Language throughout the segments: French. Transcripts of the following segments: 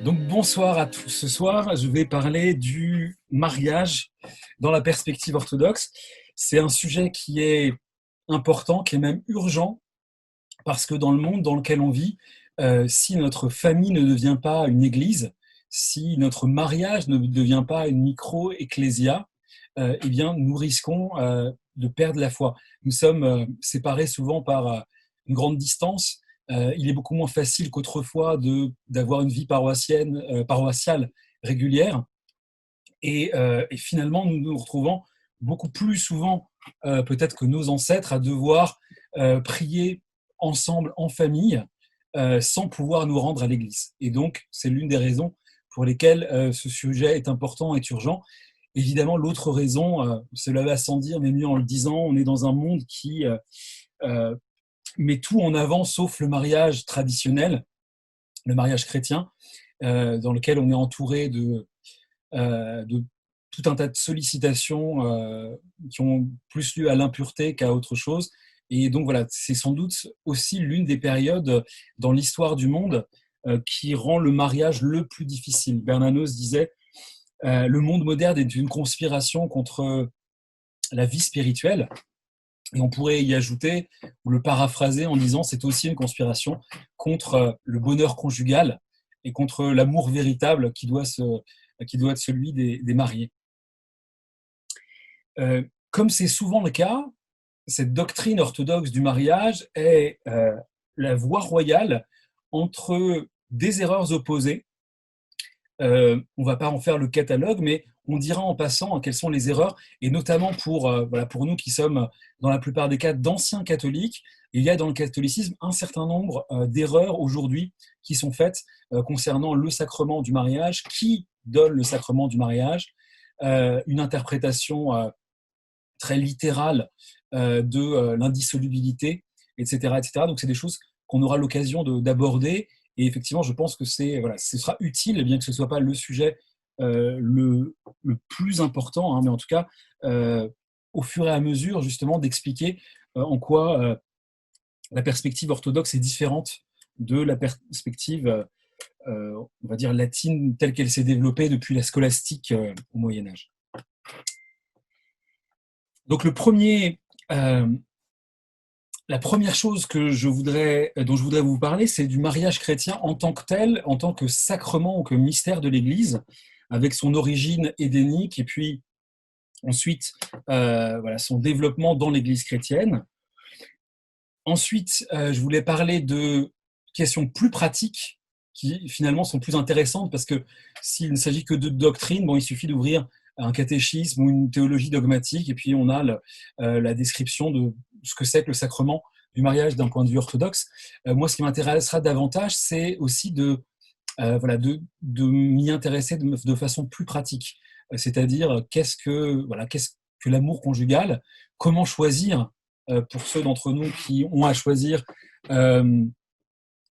Donc bonsoir à tous. Ce soir, je vais parler du mariage dans la perspective orthodoxe. C'est un sujet qui est important, qui est même urgent, parce que dans le monde dans lequel on vit, si notre famille ne devient pas une église, si notre mariage ne devient pas une micro-ecclésia, eh bien, nous risquons de perdre la foi. Nous sommes séparés souvent par une grande distance. Il est beaucoup moins facile qu'autrefois d'avoir une vie paroissiale régulière. Et finalement, nous nous retrouvons beaucoup plus souvent, peut-être que nos ancêtres, à devoir prier ensemble en famille sans pouvoir nous rendre à l'église. Et donc, c'est l'une des raisons pour lesquelles ce sujet est important et urgent. Évidemment, l'autre raison, cela va sans dire, mais mieux en le disant, on est dans un monde qui euh, met tout en avant sauf le mariage traditionnel, le mariage chrétien, dans lequel on est entouré de tout un tas de sollicitations qui ont plus lieu à l'impureté qu'à autre chose. Et donc voilà, c'est sans doute aussi l'une des périodes dans l'histoire du monde qui rend le mariage le plus difficile. Bernanos disait le monde moderne est une conspiration contre la vie spirituelle. Et on pourrait y ajouter, ou le paraphraser en disant c'est aussi une conspiration contre le bonheur conjugal et contre l'amour véritable qui doit être celui des mariés. Comme c'est souvent le cas, cette doctrine orthodoxe du mariage est la voie royale entre des erreurs opposées. On ne va pas en faire le catalogue, mais on dira en passant quelles sont les erreurs, et notamment pour nous qui sommes dans la plupart des cas d'anciens catholiques, il y a dans le catholicisme un certain nombre d'erreurs aujourd'hui qui sont faites concernant le sacrement du mariage, qui donne le sacrement du mariage, une interprétation très littérale de l'indissolubilité, etc., etc. Donc c'est des choses qu'on aura l'occasion d'aborder. Et effectivement, je pense que ce sera utile, bien que ce ne soit pas le sujet le plus important, hein, mais en tout cas, au fur et à mesure, justement, d'expliquer en quoi la perspective orthodoxe est différente de la perspective, on va dire, latine, telle qu'elle s'est développée depuis la scolastique au Moyen-Âge. Donc, la première chose dont je voudrais vous parler, c'est du mariage chrétien en tant que tel, en tant que sacrement ou que mystère de l'Église, avec son origine édénique et puis ensuite son développement dans l'Église chrétienne. Ensuite, je voulais parler de questions plus pratiques qui finalement sont plus intéressantes parce que s'il ne s'agit que de doctrine, il suffit d'ouvrir un catéchisme ou une théologie dogmatique et puis on a la description de ce que c'est que le sacrement du mariage d'un point de vue orthodoxe. Moi, ce qui m'intéressera davantage, c'est aussi de m'y intéresser de façon plus pratique. C'est-à-dire qu'est-ce que l'amour conjugal, comment choisir pour ceux d'entre nous qui ont à choisir euh,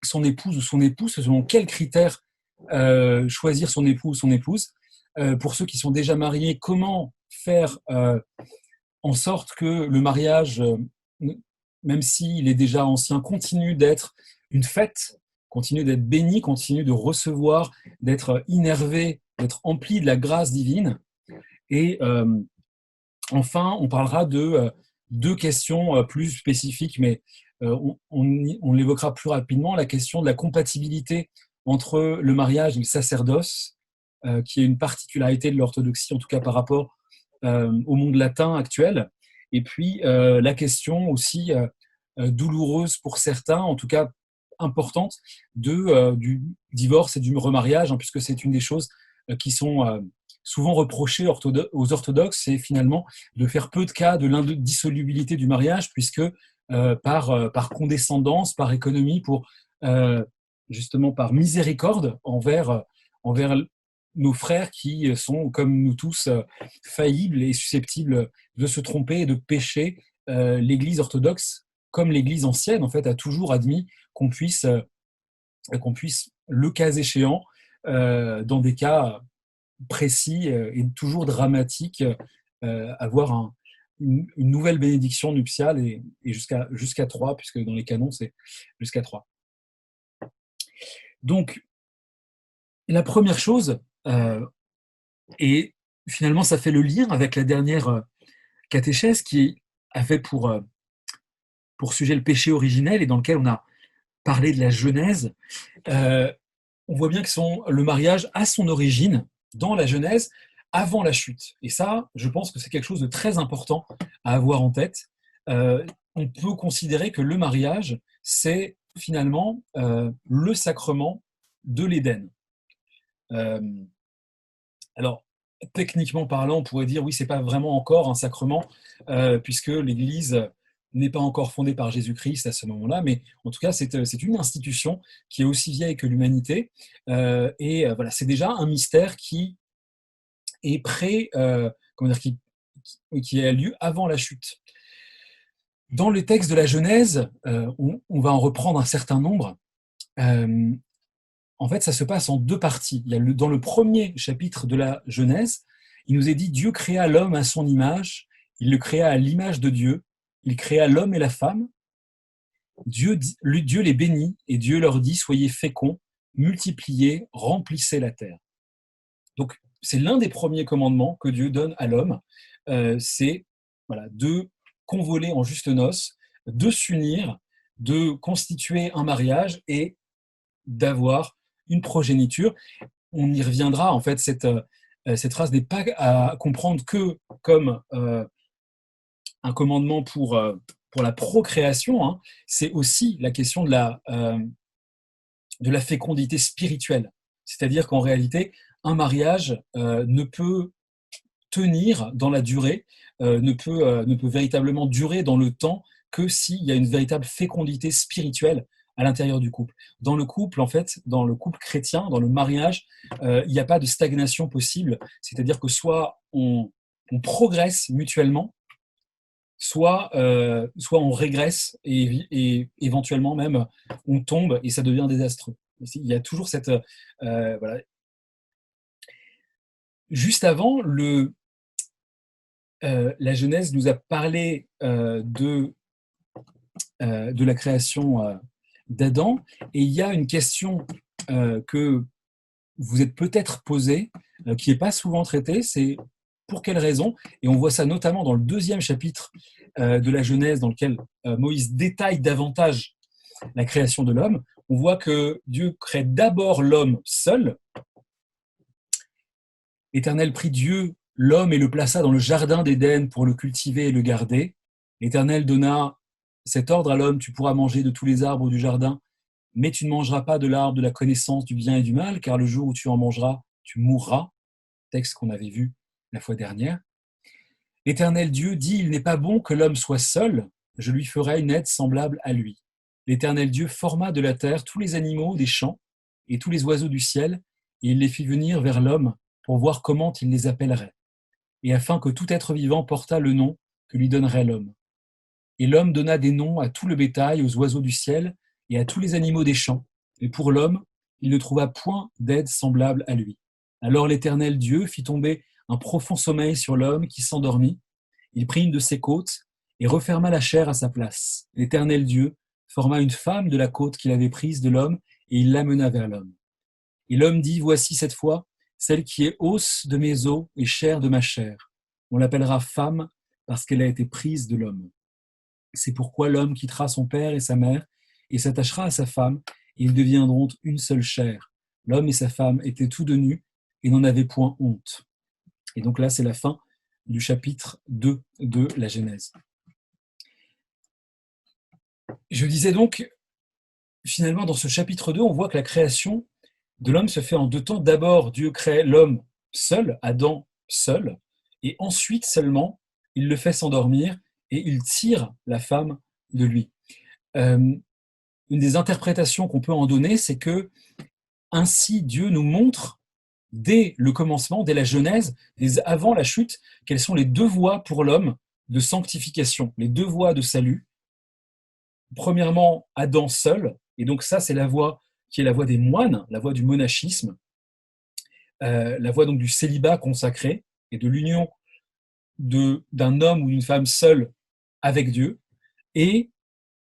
son épouse ou son époux, selon quels critères choisir son époux ou son épouse. Pour ceux qui sont déjà mariés, comment faire en sorte que le mariage, même s'il est déjà ancien, continue d'être une fête, continue d'être béni, continue de recevoir, d'être innervé, d'être empli de la grâce divine. Et enfin, on parlera de deux questions plus spécifiques, mais on l'évoquera plus rapidement, la question de la compatibilité entre le mariage et le sacerdoce, qui est une particularité de l'orthodoxie, en tout cas par rapport au monde latin actuel. Et puis la question aussi douloureuse pour certains, en tout cas importante, du divorce et du remariage, hein, puisque c'est une des choses qui sont souvent reprochées aux orthodoxes, c'est finalement de faire peu de cas de l'indissolubilité du mariage, puisque par condescendance, par économie, justement par miséricorde envers nos frères qui sont, comme nous tous, faillibles et susceptibles de se tromper et de pécher, l'Église orthodoxe, comme l'Église ancienne, en fait, a toujours admis qu'on puisse le cas échéant, dans des cas précis et toujours dramatiques, avoir une nouvelle bénédiction nuptiale et jusqu'à 3, puisque dans les canons, c'est jusqu'à 3. Donc, la première chose, et finalement ça fait le lien avec la dernière catéchèse qui avait pour sujet le péché originel et dans lequel on a parlé de la Genèse. On voit bien que le mariage a son origine dans la Genèse avant la chute. Et ça, je pense que c'est quelque chose de très important à avoir en tête. On peut considérer que le mariage, c'est finalement le sacrement de l'Éden. Euh, alors, techniquement parlant, on pourrait dire oui, c'est pas vraiment encore un sacrement, puisque l'Église n'est pas encore fondée par Jésus-Christ à ce moment-là, mais en tout cas, c'est une institution qui est aussi vieille que l'humanité, voilà, c'est déjà un mystère qui est comment dire, qui a lieu avant la chute. Dans le texte de la Genèse, on va en reprendre un certain nombre. En fait, ça se passe en deux parties. Dans le premier chapitre de la Genèse, il nous est dit Dieu créa l'homme à son image, il le créa à l'image de Dieu, il créa l'homme et la femme. Dieu les bénit et Dieu leur dit soyez féconds, multipliez, remplissez la terre. Donc, c'est l'un des premiers commandements que Dieu donne à l'homme, c'est voilà, de convoler en juste noces, de s'unir, de constituer un mariage et d'avoir une progéniture. On y reviendra, en fait, cette phrase n'est pas à comprendre que comme un commandement pour la procréation, hein. C'est aussi la question de la fécondité spirituelle. C'est-à-dire qu'en réalité, un mariage ne peut tenir dans la durée, ne peut véritablement durer dans le temps que s'il y a une véritable fécondité spirituelle à l'intérieur du couple. Dans le couple, en fait, dans le couple chrétien, dans le mariage, il n'y a pas de stagnation possible. C'est-à-dire que soit on progresse mutuellement, soit on régresse et éventuellement même on tombe et ça devient désastreux. Il y a toujours cette voilà. Juste avant, la Genèse nous a parlé de la création d'Adam, et il y a une question que vous êtes peut-être posée, qui n'est pas souvent traitée, c'est pour quelle raison? Et on voit ça notamment dans le deuxième chapitre de la Genèse, dans lequel Moïse détaille davantage la création de l'homme. On voit que Dieu crée d'abord l'homme seul. L'Éternel prit Dieu, l'homme, et le plaça dans le jardin d'Éden pour le cultiver et le garder. L'Éternel donna cet ordre à l'homme, tu pourras manger de tous les arbres du jardin, mais tu ne mangeras pas de l'arbre de la connaissance du bien et du mal, car le jour où tu en mangeras, tu mourras. Texte qu'on avait vu la fois dernière. L'Éternel Dieu dit, il n'est pas bon que l'homme soit seul, je lui ferai une aide semblable à lui. L'Éternel Dieu forma de la terre tous les animaux des champs et tous les oiseaux du ciel, et il les fit venir vers l'homme pour voir comment il les appellerait, et afin que tout être vivant portât le nom que lui donnerait l'homme. Et l'homme donna des noms à tout le bétail, aux oiseaux du ciel et à tous les animaux des champs, et pour l'homme, il ne trouva point d'aide semblable à lui. Alors l'Éternel Dieu fit tomber un profond sommeil sur l'homme qui s'endormit. Il prit une de ses côtes et referma la chair à sa place. L'Éternel Dieu forma une femme de la côte qu'il avait prise de l'homme et il l'amena vers l'homme. Et l'homme dit, voici cette fois celle qui est os de mes os et chair de ma chair. On l'appellera femme parce qu'elle a été prise de l'homme. C'est pourquoi l'homme quittera son père et sa mère et s'attachera à sa femme, et ils deviendront une seule chair. L'homme et sa femme étaient tous deux nus et n'en avaient point honte. Et donc là, c'est la fin du chapitre 2 de la Genèse. Je disais donc, finalement, dans ce chapitre 2, on voit que la création de l'homme se fait en deux temps. D'abord, Dieu crée l'homme seul, Adam seul, et ensuite seulement, il le fait s'endormir et il tire la femme de lui. Une des interprétations qu'on peut en donner, c'est que ainsi Dieu nous montre dès le commencement, dès la Genèse, avant la chute, quelles sont les deux voies pour l'homme de sanctification, les deux voies de salut. Premièrement, Adam seul, et donc ça c'est la voie qui est la voie des moines, la voie du monachisme, la voie donc du célibat consacré et de l'union d'un homme ou d'une femme seule avec Dieu, et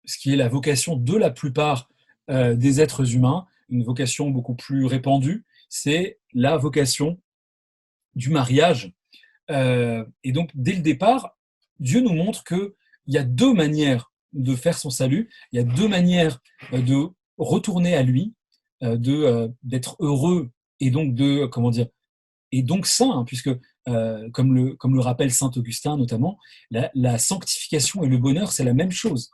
ce qui est la vocation de la plupart des êtres humains, une vocation beaucoup plus répandue, c'est la vocation du mariage. Et donc, dès le départ, Dieu nous montre qu'il y a deux manières de faire son salut, il y a deux manières de retourner à lui, d'être heureux et donc de, comment dire, et donc saint, hein, puisque, comme le rappelle saint Augustin notamment, la sanctification et le bonheur, c'est la même chose.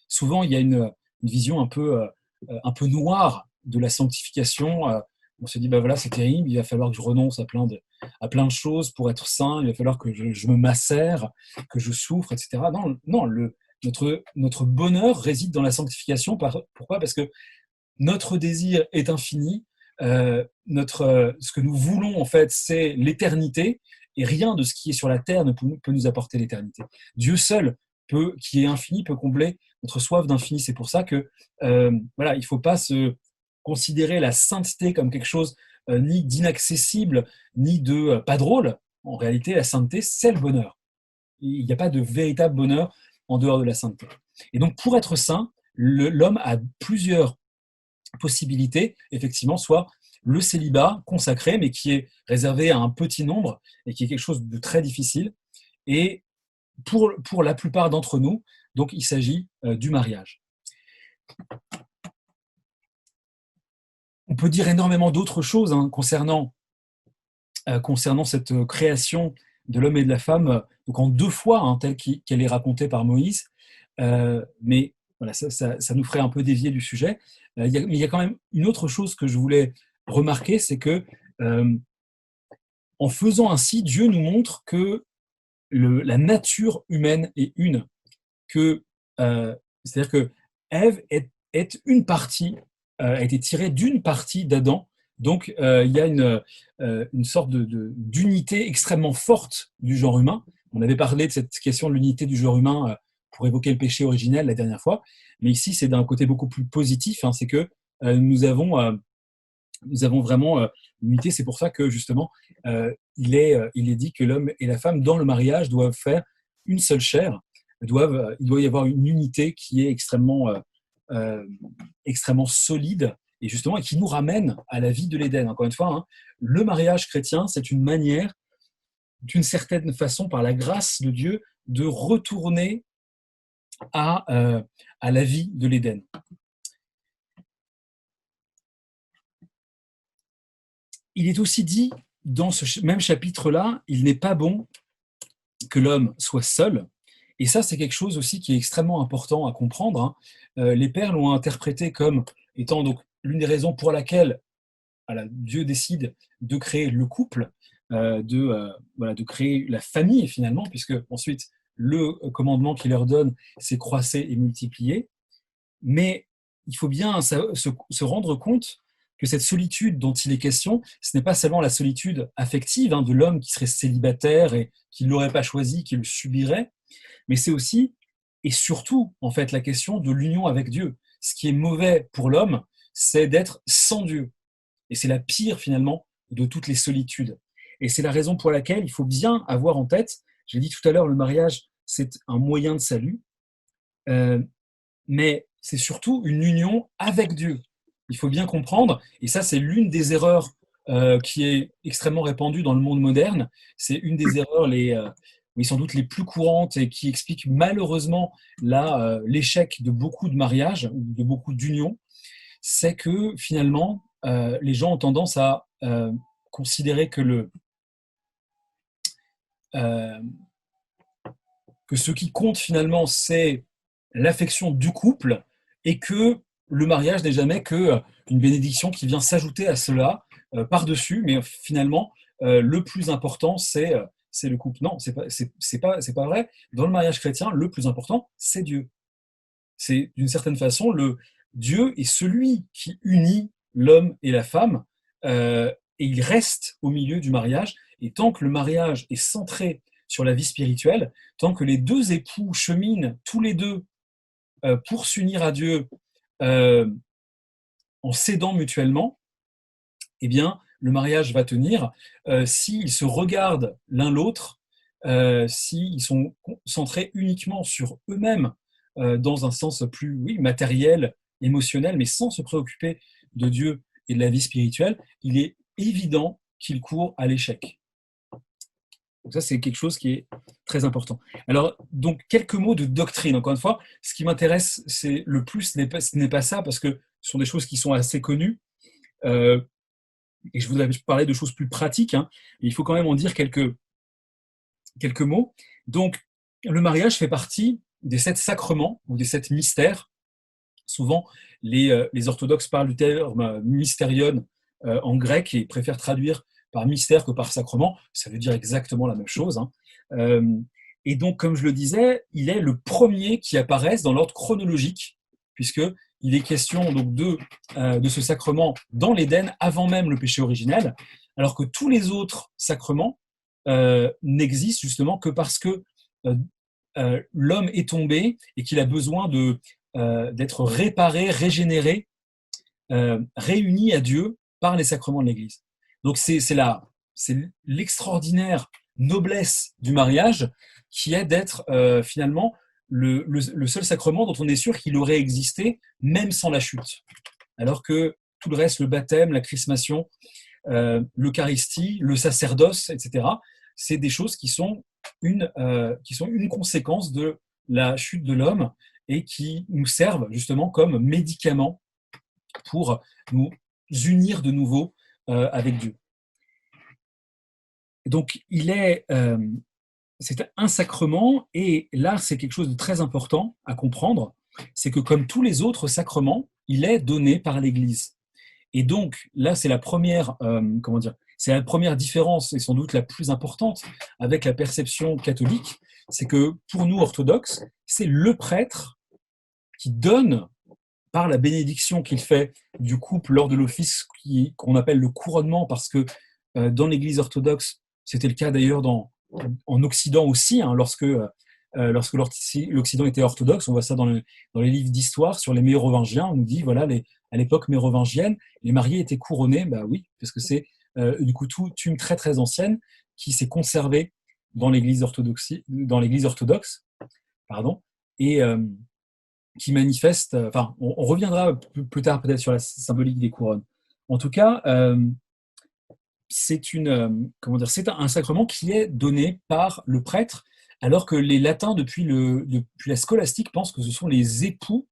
Souvent, il y a une vision un peu noire de la sanctification. On se dit, bah voilà, c'est terrible, il va falloir que je renonce à plein de choses pour être saint, il va falloir que je me macère, que je souffre, etc. Non, non notre bonheur réside dans la sanctification. Pourquoi? Parce que notre désir est infini, ce que nous voulons en fait, c'est l'éternité, et rien de ce qui est sur la terre ne peut nous apporter l'éternité. Dieu seul qui est infini, peut combler notre soif d'infini. C'est pour ça que voilà, il ne faut pas se considérer la sainteté comme quelque chose ni d'inaccessible, ni de pas drôle. En réalité, la sainteté, c'est le bonheur. Il n'y a pas de véritable bonheur en dehors de la sainteté. Et donc, pour être saint, l'homme a plusieurs possibilité, effectivement, soit le célibat consacré, mais qui est réservé à un petit nombre et qui est quelque chose de très difficile. Et pour la plupart d'entre nous, donc il s'agit du mariage. On peut dire énormément d'autres choses concernant cette création de l'homme et de la femme, donc en deux fois, telle qu'elle est racontée par Moïse. Mais voilà, ça nous ferait un peu dévier du sujet. Mais il y a quand même une autre chose que je voulais remarquer, c'est que en faisant ainsi, Dieu nous montre que la nature humaine est une. C'est-à-dire que Ève est une partie, a été tirée d'une partie d'Adam. Donc il y a une sorte d'unité extrêmement forte du genre humain. On avait parlé de cette question de l'unité du genre humain pour évoquer le péché originel la dernière fois, mais ici c'est d'un côté beaucoup plus positif, c'est que nous avons vraiment une unité. C'est pour ça que justement il est dit que l'homme et la femme dans le mariage doivent faire une seule chair, il doit y avoir une unité qui est extrêmement solide, et justement et qui nous ramène à la vie de l'Éden. Encore une fois, le mariage chrétien, c'est une manière, d'une certaine façon, par la grâce de Dieu, de retourner à la vie de l'Éden. Il est aussi dit dans ce même chapitre-là, il n'est pas bon que l'homme soit seul. Et ça, c'est quelque chose aussi qui est extrêmement important à comprendre. Les pères l'ont interprété comme étant donc l'une des raisons pour laquelle Dieu décide de créer le couple, de créer la famille finalement, puisque ensuite le commandement qu'il leur donne, c'est croissez et multiplier. Mais il faut bien se rendre compte que cette solitude dont il est question, ce n'est pas seulement la solitude affective de l'homme qui serait célibataire et qui ne l'aurait pas choisi, qui le subirait, mais c'est aussi et surtout en fait la question de l'union avec Dieu. Ce qui est mauvais pour l'homme, c'est d'être sans Dieu. Et c'est la pire finalement de toutes les solitudes. Et c'est la raison pour laquelle il faut bien avoir en tête, j'ai dit tout à l'heure, le mariage, c'est un moyen de salut, mais c'est surtout une union avec Dieu. Il faut bien comprendre, et ça c'est l'une des erreurs qui est extrêmement répandue dans le monde moderne, c'est une des erreurs sans doute les plus courantes et qui explique malheureusement l'échec de beaucoup de mariages, ou de beaucoup d'unions, c'est que finalement les gens ont tendance à considérer que ce qui compte finalement c'est l'affection du couple, et que le mariage n'est jamais qu'une bénédiction qui vient s'ajouter à cela par-dessus, mais finalement le plus important c'est le couple. Non, c'est pas vrai. Dans le mariage chrétien, le plus important c'est Dieu. C'est d'une certaine façon Dieu est celui qui unit l'homme et la femme, et il reste au milieu du mariage. Et tant que le mariage est centré sur la vie spirituelle, tant que les deux époux cheminent tous les deux pour s'unir à Dieu en s'aidant mutuellement, eh bien, le mariage va tenir. S'ils se regardent l'un l'autre, s'ils sont centrés uniquement sur eux-mêmes, dans un sens plus matériel, émotionnel, mais sans se préoccuper de Dieu et de la vie spirituelle, il est évident qu'il court à l'échec. Donc ça, c'est quelque chose qui est très important. Alors, donc, quelques mots de doctrine. Encore une fois, ce qui m'intéresse, c'est le plus, ce n'est pas ça, parce que ce sont des choses qui sont assez connues. Euh, et je voudrais parler de choses plus pratiques. Hein. Il faut quand même en dire quelques mots. Donc, le mariage fait partie des 7 sacrements ou des 7 mystères. Souvent, les orthodoxes parlent du terme mystérion en grec et préfèrent traduire par mystère que par sacrement. Ça veut dire exactement la même chose. Hein. Euh, et donc, comme je le disais, il est le premier qui apparaisse dans l'ordre chronologique, puisqu'il est question donc de ce sacrement dans l'Éden avant même le péché originel, alors que tous les autres sacrements n'existent justement que parce que l'homme est tombé et qu'il a besoin d'être réparé, régénéré, réuni à Dieu par les sacrements de l'Église. Donc c'est l'extraordinaire noblesse du mariage qui est d'être finalement le seul sacrement dont on est sûr qu'il aurait existé même sans la chute. Alors que tout le reste, le baptême, la chrismation, l'Eucharistie, le sacerdoce, etc., c'est des choses qui sont une conséquence de la chute de l'homme et qui nous servent justement comme médicaments pour nous unir de nouveau avec Dieu. Donc, c'est un sacrement, et là, c'est quelque chose de très important à comprendre, c'est que comme tous les autres sacrements, il est donné par l'Église. Et donc, là, c'est la première, c'est la première différence, et sans doute la plus importante, avec la perception catholique, c'est que pour nous, orthodoxes, c'est le prêtre qui donne, par la bénédiction qu'il fait du couple lors de l'office qu'on appelle le couronnement, parce que dans l'Église orthodoxe, c'était le cas d'ailleurs en Occident aussi, hein, lorsque l'Occident était orthodoxe, on voit ça dans les livres d'histoire sur les mérovingiens, on nous dit, voilà, à l'époque mérovingienne, les mariés étaient couronnés, bah oui, parce que c'est du coup toute une très très ancienne qui s'est conservée dans l'Église orthodoxe, pardon, et qui manifeste, enfin, on reviendra plus tard peut-être sur la symbolique des couronnes. En tout cas, c'est c'est un sacrement qui est donné par le prêtre, alors que les latins, depuis la scolastique, pensent que ce sont les époux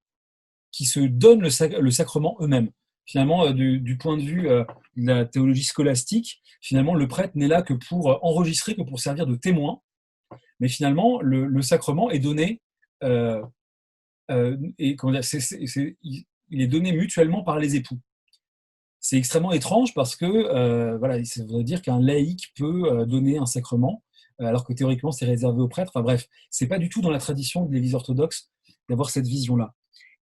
qui se donnent le sacrement eux-mêmes. Finalement, du point de vue de la théologie scolastique, finalement, le prêtre n'est là que pour enregistrer, que pour servir de témoin, mais finalement, le sacrement est donné, et il est donné mutuellement par les époux. C'est extrêmement étrange parce que voilà, ça voudrait dire qu'un laïc peut donner un sacrement, alors que théoriquement c'est réservé aux prêtres. Enfin bref, c'est pas du tout dans la tradition de l'Église orthodoxe d'avoir cette vision-là.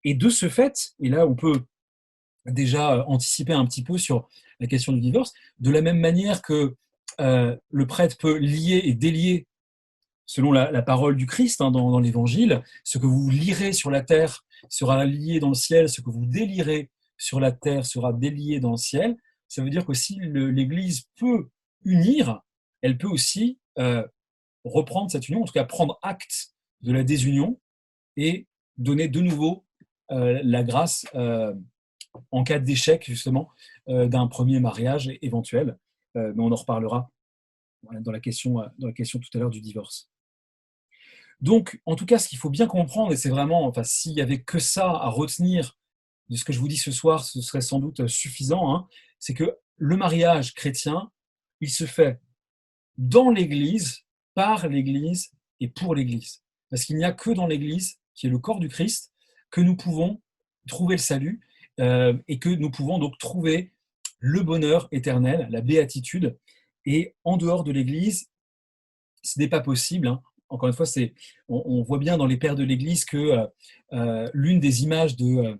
Et de ce fait, et là on peut déjà anticiper un petit peu sur la question du divorce, de la même manière que le prêtre peut lier et délier selon la parole du Christ hein, dans l'Évangile, ce que vous lirez sur la terre sera lié dans le ciel, ce que vous délirez sur la terre sera délié dans le ciel. Ça veut dire que si l'Église peut unir, elle peut aussi reprendre cette union, en tout cas prendre acte de la désunion et donner de nouveau la grâce en cas d'échec justement d'un premier mariage éventuel. Mais on en reparlera dans la question tout à l'heure du divorce. Donc, en tout cas, ce qu'il faut bien comprendre, et c'est vraiment, enfin, s'il n'y avait que ça à retenir de ce que je vous dis ce soir, ce serait sans doute suffisant, hein, c'est que le mariage chrétien, il se fait dans l'Église, par l'Église et pour l'Église. Parce qu'il n'y a que dans l'Église, qui est le corps du Christ, que nous pouvons trouver le salut et que nous pouvons donc trouver le bonheur éternel, la béatitude. Et en dehors de l'Église, ce n'est pas possible. Hein. Encore une fois, on voit bien dans les pères de l'Église que l'une des images de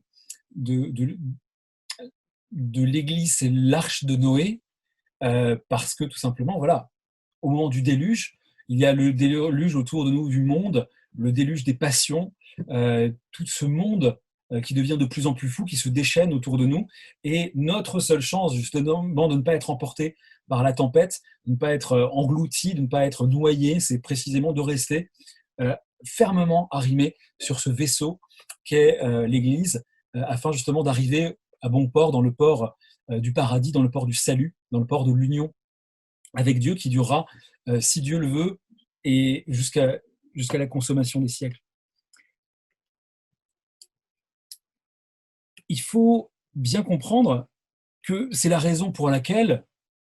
l'Église, c'est l'arche de Noé, parce que tout simplement, voilà, au moment du déluge, il y a le déluge autour de nous du monde, le déluge des passions, tout ce monde qui devient de plus en plus fou, qui se déchaîne autour de nous, et notre seule chance, justement, de ne pas être emporté par la tempête, de ne pas être englouti, de ne pas être noyé, c'est précisément de rester fermement arrimé sur ce vaisseau qu'est l'Église, afin justement d'arriver à bon port, dans le port du paradis, dans le port du salut, dans le port de l'union avec Dieu qui durera, si Dieu le veut, et jusqu'à la consommation des siècles. Il faut bien comprendre que c'est la raison pour laquelle,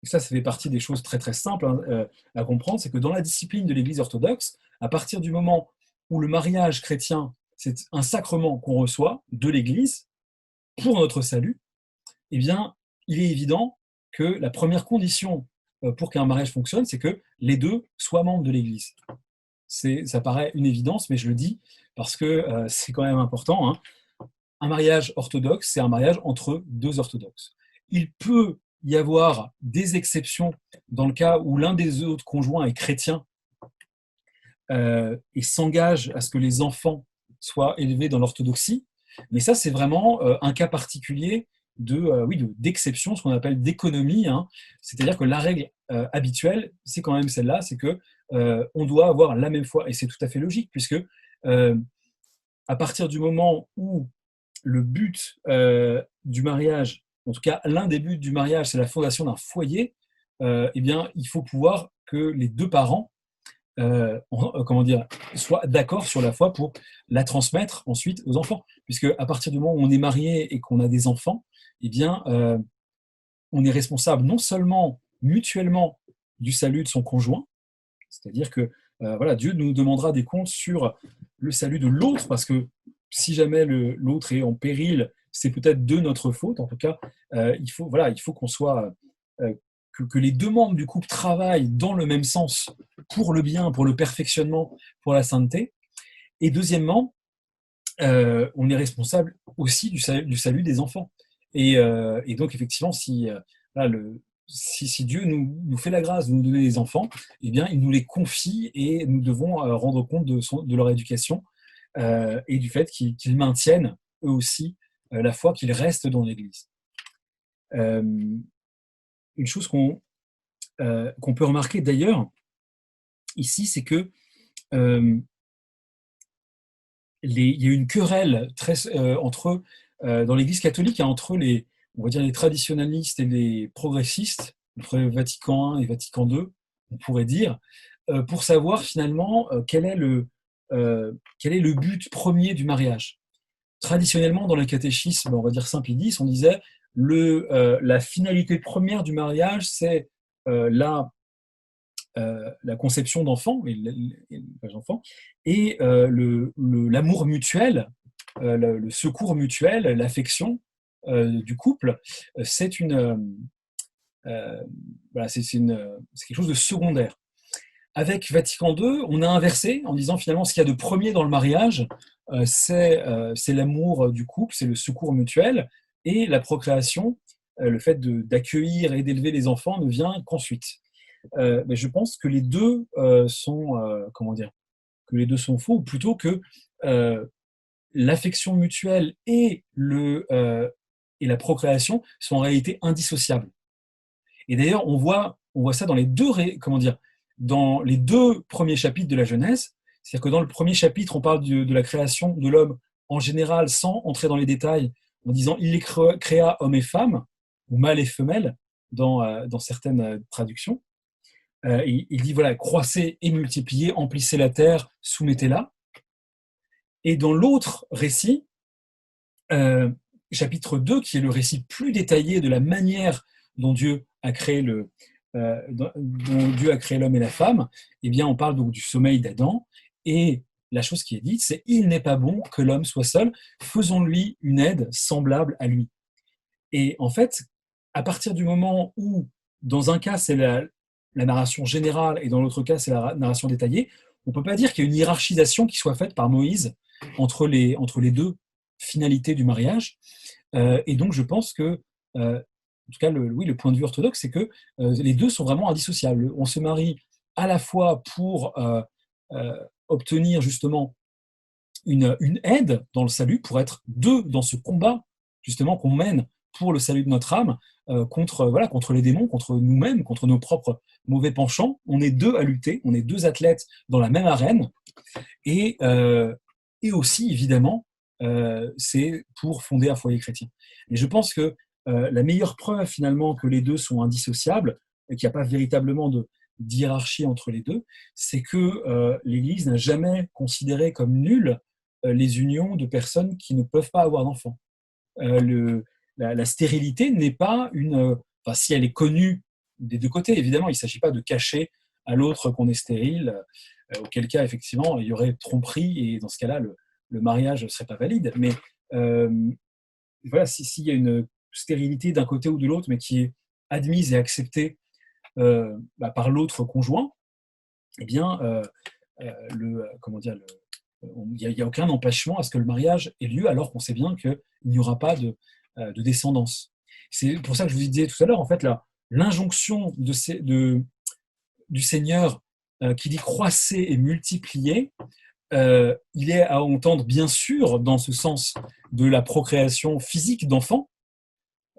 et ça fait partie des choses très très simples à comprendre, c'est que dans la discipline de l'Église orthodoxe, à partir du moment où le mariage chrétien, c'est un sacrement qu'on reçoit de l'Église pour notre salut, eh bien, il est évident que la première condition pour qu'un mariage fonctionne, c'est que les deux soient membres de l'Église. Ça paraît une évidence, mais je le dis parce que c'est quand même important. Hein. Un mariage orthodoxe, c'est un mariage entre deux orthodoxes. Il peut y avoir des exceptions dans le cas où l'un des autres conjoints est chrétien et s'engage à ce que les enfants soient élevés dans l'orthodoxie, mais ça, c'est vraiment un cas particulier d'exception, ce qu'on appelle d'économie. Hein. C'est-à-dire que la règle habituelle, c'est quand même celle-là, c'est que on doit avoir la même foi, et c'est tout à fait logique, puisque à partir du moment où le but du mariage, en tout cas l'un des buts du mariage, c'est la fondation d'un foyer, eh bien, il faut pouvoir que les deux parents soient d'accord sur la foi pour la transmettre ensuite aux enfants. Puisque à partir du moment où on est marié et qu'on a des enfants, eh bien, on est responsable non seulement mutuellement du salut de son conjoint, c'est-à-dire que Dieu nous demandera des comptes sur le salut de l'autre, parce que si jamais l'autre est en péril, c'est peut-être de notre faute. En tout cas, il faut qu'on soit que les deux membres du couple travaillent dans le même sens pour le bien, pour le perfectionnement, pour la sainteté. Et deuxièmement, on est responsable aussi du salut des enfants. Et donc, effectivement, si Dieu nous fait la grâce de nous donner des enfants, eh bien, il nous les confie et nous devons rendre compte de leur éducation et du fait qu'ils maintiennent eux aussi la foi, qu'ils restent dans l'Église. Une chose qu'on peut remarquer d'ailleurs ici, c'est que il y a une querelle dans l'Église catholique entre on va dire les traditionalistes et les progressistes, entre Vatican I et Vatican II, on pourrait dire, pour savoir finalement quel est le but premier du mariage. Traditionnellement, dans le catéchisme, on va dire simple et lisse, on disait la finalité première du mariage, c'est la conception d'enfants et l'amour mutuel, le secours mutuel, l'affection du couple, c'est quelque chose de secondaire. Avec Vatican II, on a inversé en disant finalement ce qu'il y a de premier dans le mariage, c'est l'amour du couple, c'est le secours mutuel, et la procréation, le fait d'accueillir et d'élever les enfants ne vient qu'ensuite. Mais je pense que les deux sont faux, ou plutôt que l'affection mutuelle et la procréation sont en réalité indissociables. Et d'ailleurs, on voit ça dans les deux premiers chapitres de la Genèse. C'est-à-dire que dans le premier chapitre, on parle de la création de l'homme en général, sans entrer dans les détails, en disant il les créa hommes et femmes, ou mâles et femelles, dans certaines traductions. Il dit voilà, croissez et multipliez, emplissez la terre, soumettez-la. Et dans l'autre récit, chapitre 2, qui est le récit plus détaillé de la manière dont Dieu a créé l'homme et la femme, eh bien, on parle donc du sommeil d'Adam, et la chose qui est dite, c'est « Il n'est pas bon que l'homme soit seul, faisons-lui une aide semblable à lui ». Et en fait, à partir du moment où, dans un cas, c'est la narration générale, et dans l'autre cas, c'est la narration détaillée, on ne peut pas dire qu'il y a une hiérarchisation qui soit faite par Moïse entre les deux finalités du mariage. Et donc, je pense que, en tout cas, le point de vue orthodoxe, c'est que les deux sont vraiment indissociables. On se marie à la fois pour obtenir justement une aide dans le salut, pour être deux dans ce combat justement qu'on mène pour le salut de notre âme, contre les démons, contre nous-mêmes, contre nos propres mauvais penchants. On est deux à lutter, on est deux athlètes dans la même arène, et aussi, évidemment, c'est pour fonder un foyer chrétien. Et je pense que la meilleure preuve finalement que les deux sont indissociables, et qu'il n'y a pas véritablement de d'hiérarchie entre les deux, c'est que l'Église n'a jamais considéré comme nulles les unions de personnes qui ne peuvent pas avoir d'enfants. La stérilité n'est pas enfin, si elle est connue des deux côtés, évidemment, il ne s'agit pas de cacher à l'autre qu'on est stérile, auquel cas, effectivement, il y aurait tromperie, et dans ce cas-là, le mariage ne serait pas valide. Mais voilà, s'il y a une stérilité d'un côté ou de l'autre, mais qui est admise et acceptée par l'autre conjoint, eh bien, comment dire, il n'y a aucun empêchement à ce que le mariage ait lieu, alors qu'on sait bien qu'il n'y aura pas de descendance. C'est pour ça que je vous disais tout à l'heure, en fait, l'injonction du Seigneur qui dit croissez et multipliez, il est à entendre bien sûr dans ce sens de la procréation physique d'enfants,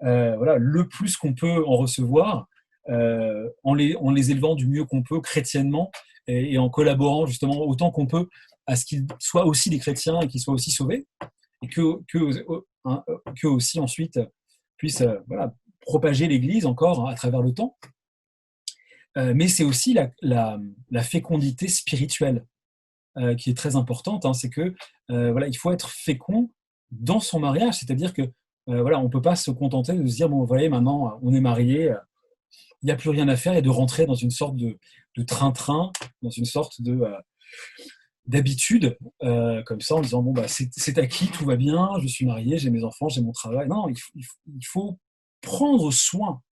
voilà, le plus qu'on peut en recevoir, en les élevant du mieux qu'on peut chrétiennement, et en collaborant justement autant qu'on peut à ce qu'ils soient aussi des chrétiens et qu'ils soient aussi sauvés, et que aussi ensuite puissent voilà, propager l'Église encore, hein, à travers le temps. Mais c'est aussi la fécondité spirituelle qui est très importante, hein. C'est que voilà, il faut être fécond dans son mariage, c'est-à-dire que voilà, on ne peut pas se contenter de se dire bon, vous voyez, maintenant on est marié, il n'y a plus rien à faire, et de rentrer dans une sorte de train-train, dans une sorte d'habitude, comme ça, en disant bon, bah, c'est acquis, tout va bien, je suis marié, j'ai mes enfants, j'ai mon travail. Non, il faut prendre soin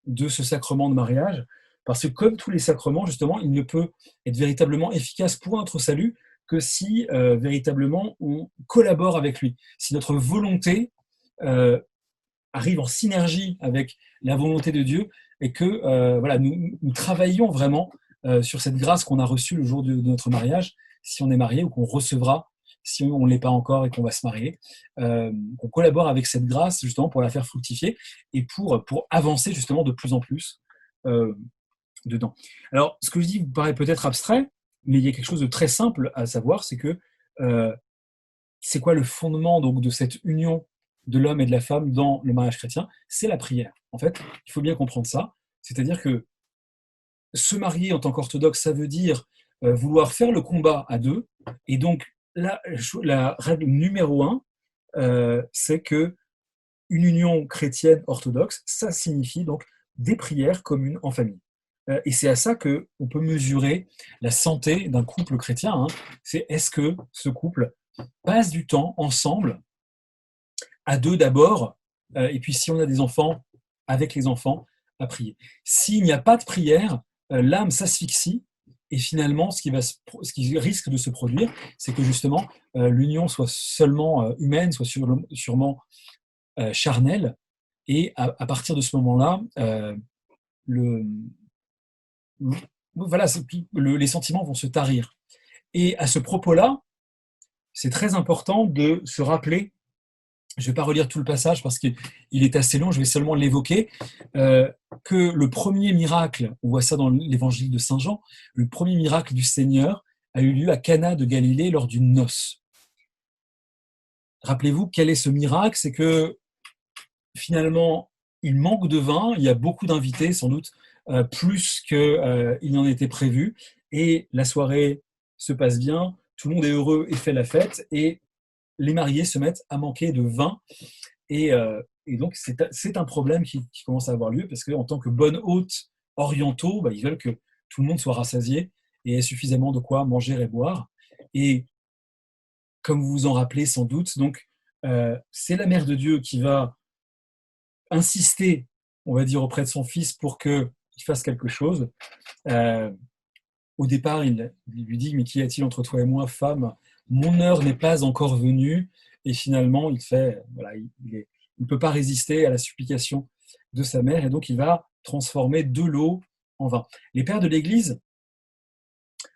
de ce sacrement de mariage, parce que comme tous les sacrements, justement, il ne peut être véritablement efficace pour notre salut que si véritablement on collabore avec lui, si notre volonté arrive en synergie avec la volonté de Dieu, et que voilà, nous travaillons vraiment sur cette grâce qu'on a reçue le jour de notre mariage, si on est marié, ou qu'on recevra si on ne l'est pas encore et qu'on va se marier, qu'on collabore avec cette grâce justement pour la faire fructifier, et pour avancer justement de plus en plus dedans. Alors, ce que je dis vous paraît peut-être abstrait, mais il y a quelque chose de très simple à savoir, c'est que c'est quoi le fondement donc de cette union de l'homme et de la femme dans le mariage chrétien? C'est la prière. En fait, il faut bien comprendre ça. C'est-à-dire que se marier en tant qu'orthodoxe, ça veut dire vouloir faire le combat à deux. Et donc, la règle numéro un, c'est que une union chrétienne orthodoxe, ça signifie donc des prières communes en famille. Et c'est à ça qu'on peut mesurer la santé d'un couple chrétien, hein. C'est est-ce que ce couple passe du temps ensemble, à deux d'abord, et puis si on a des enfants, avec les enfants, à prier. S'il n'y a pas de prière, l'âme s'asphyxie, et finalement, ce qui risque de se produire, c'est que justement, l'union soit seulement humaine, soit sûrement charnelle, et à partir de ce moment-là, voilà, les sentiments vont se tarir. Et à ce propos-là, c'est très important de se rappeler, je ne vais pas relire tout le passage parce qu'il est assez long, je vais seulement l'évoquer, que le premier miracle, on voit ça dans l'évangile de Saint Jean, le premier miracle du Seigneur a eu lieu à Cana de Galilée lors d'une noce. Rappelez-vous, quel est ce miracle? C'est que finalement, il manque de vin, il y a beaucoup d'invités, sans doute plus qu'il n'en était prévu, et la soirée se passe bien, tout le monde est heureux et fait la fête, et les mariés se mettent à manquer de vin, et donc c'est un problème qui commence à avoir lieu, parce qu'en tant que bonne hôte orientaux, ils veulent que tout le monde soit rassasié et ait suffisamment de quoi manger et boire. Et comme vous vous en rappelez sans doute, donc c'est la Mère de Dieu qui va insister, on va dire, auprès de son fils pour qu'il fasse quelque chose. Au départ, il lui dit « Mais qu'y a-t-il entre toi et moi, femme? Mon heure n'est pas encore venue. » Et finalement, voilà, il ne peut pas résister à la supplication de sa mère, et donc il va transformer de l'eau en vin. Les pères de l'Église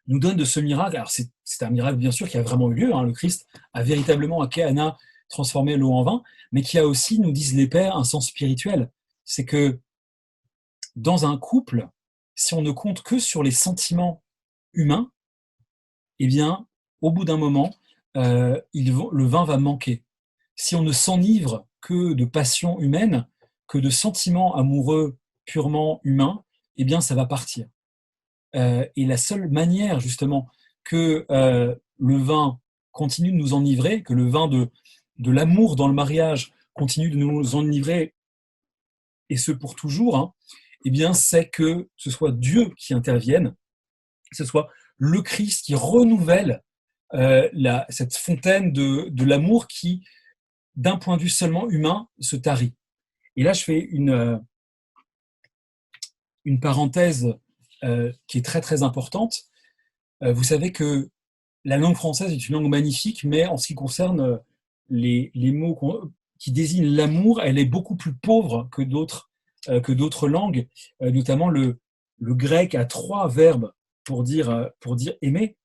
nous donnent de ce miracle. Alors c'est un miracle bien sûr qui a vraiment eu lieu, hein. Le Christ a véritablement à Cana transformé l'eau en vin, mais qui a aussi, nous disent les pères, un sens spirituel. C'est que dans un couple, si on ne compte que sur les sentiments humains, eh bien, au bout d'un moment, le vin va manquer. Si on ne s'enivre que de passion humaine, que de sentiments amoureux purement humains, eh bien, ça va partir. Et la seule manière, justement, que le vin continue de nous enivrer, que le vin de l'amour dans le mariage continue de nous enivrer, et ce pour toujours, hein, eh bien, c'est que ce soit Dieu qui intervienne, que ce soit le Christ qui renouvelle cette fontaine de l'amour qui, d'un point de vue seulement humain, se tarit. Et là, je fais une parenthèse qui est très très importante. Vous savez que la langue française est une langue magnifique, mais en ce qui concerne les mots qui désignent l'amour, elle est beaucoup plus pauvre que d'autres langues, notamment le grec a 3 verbes pour dire aimer.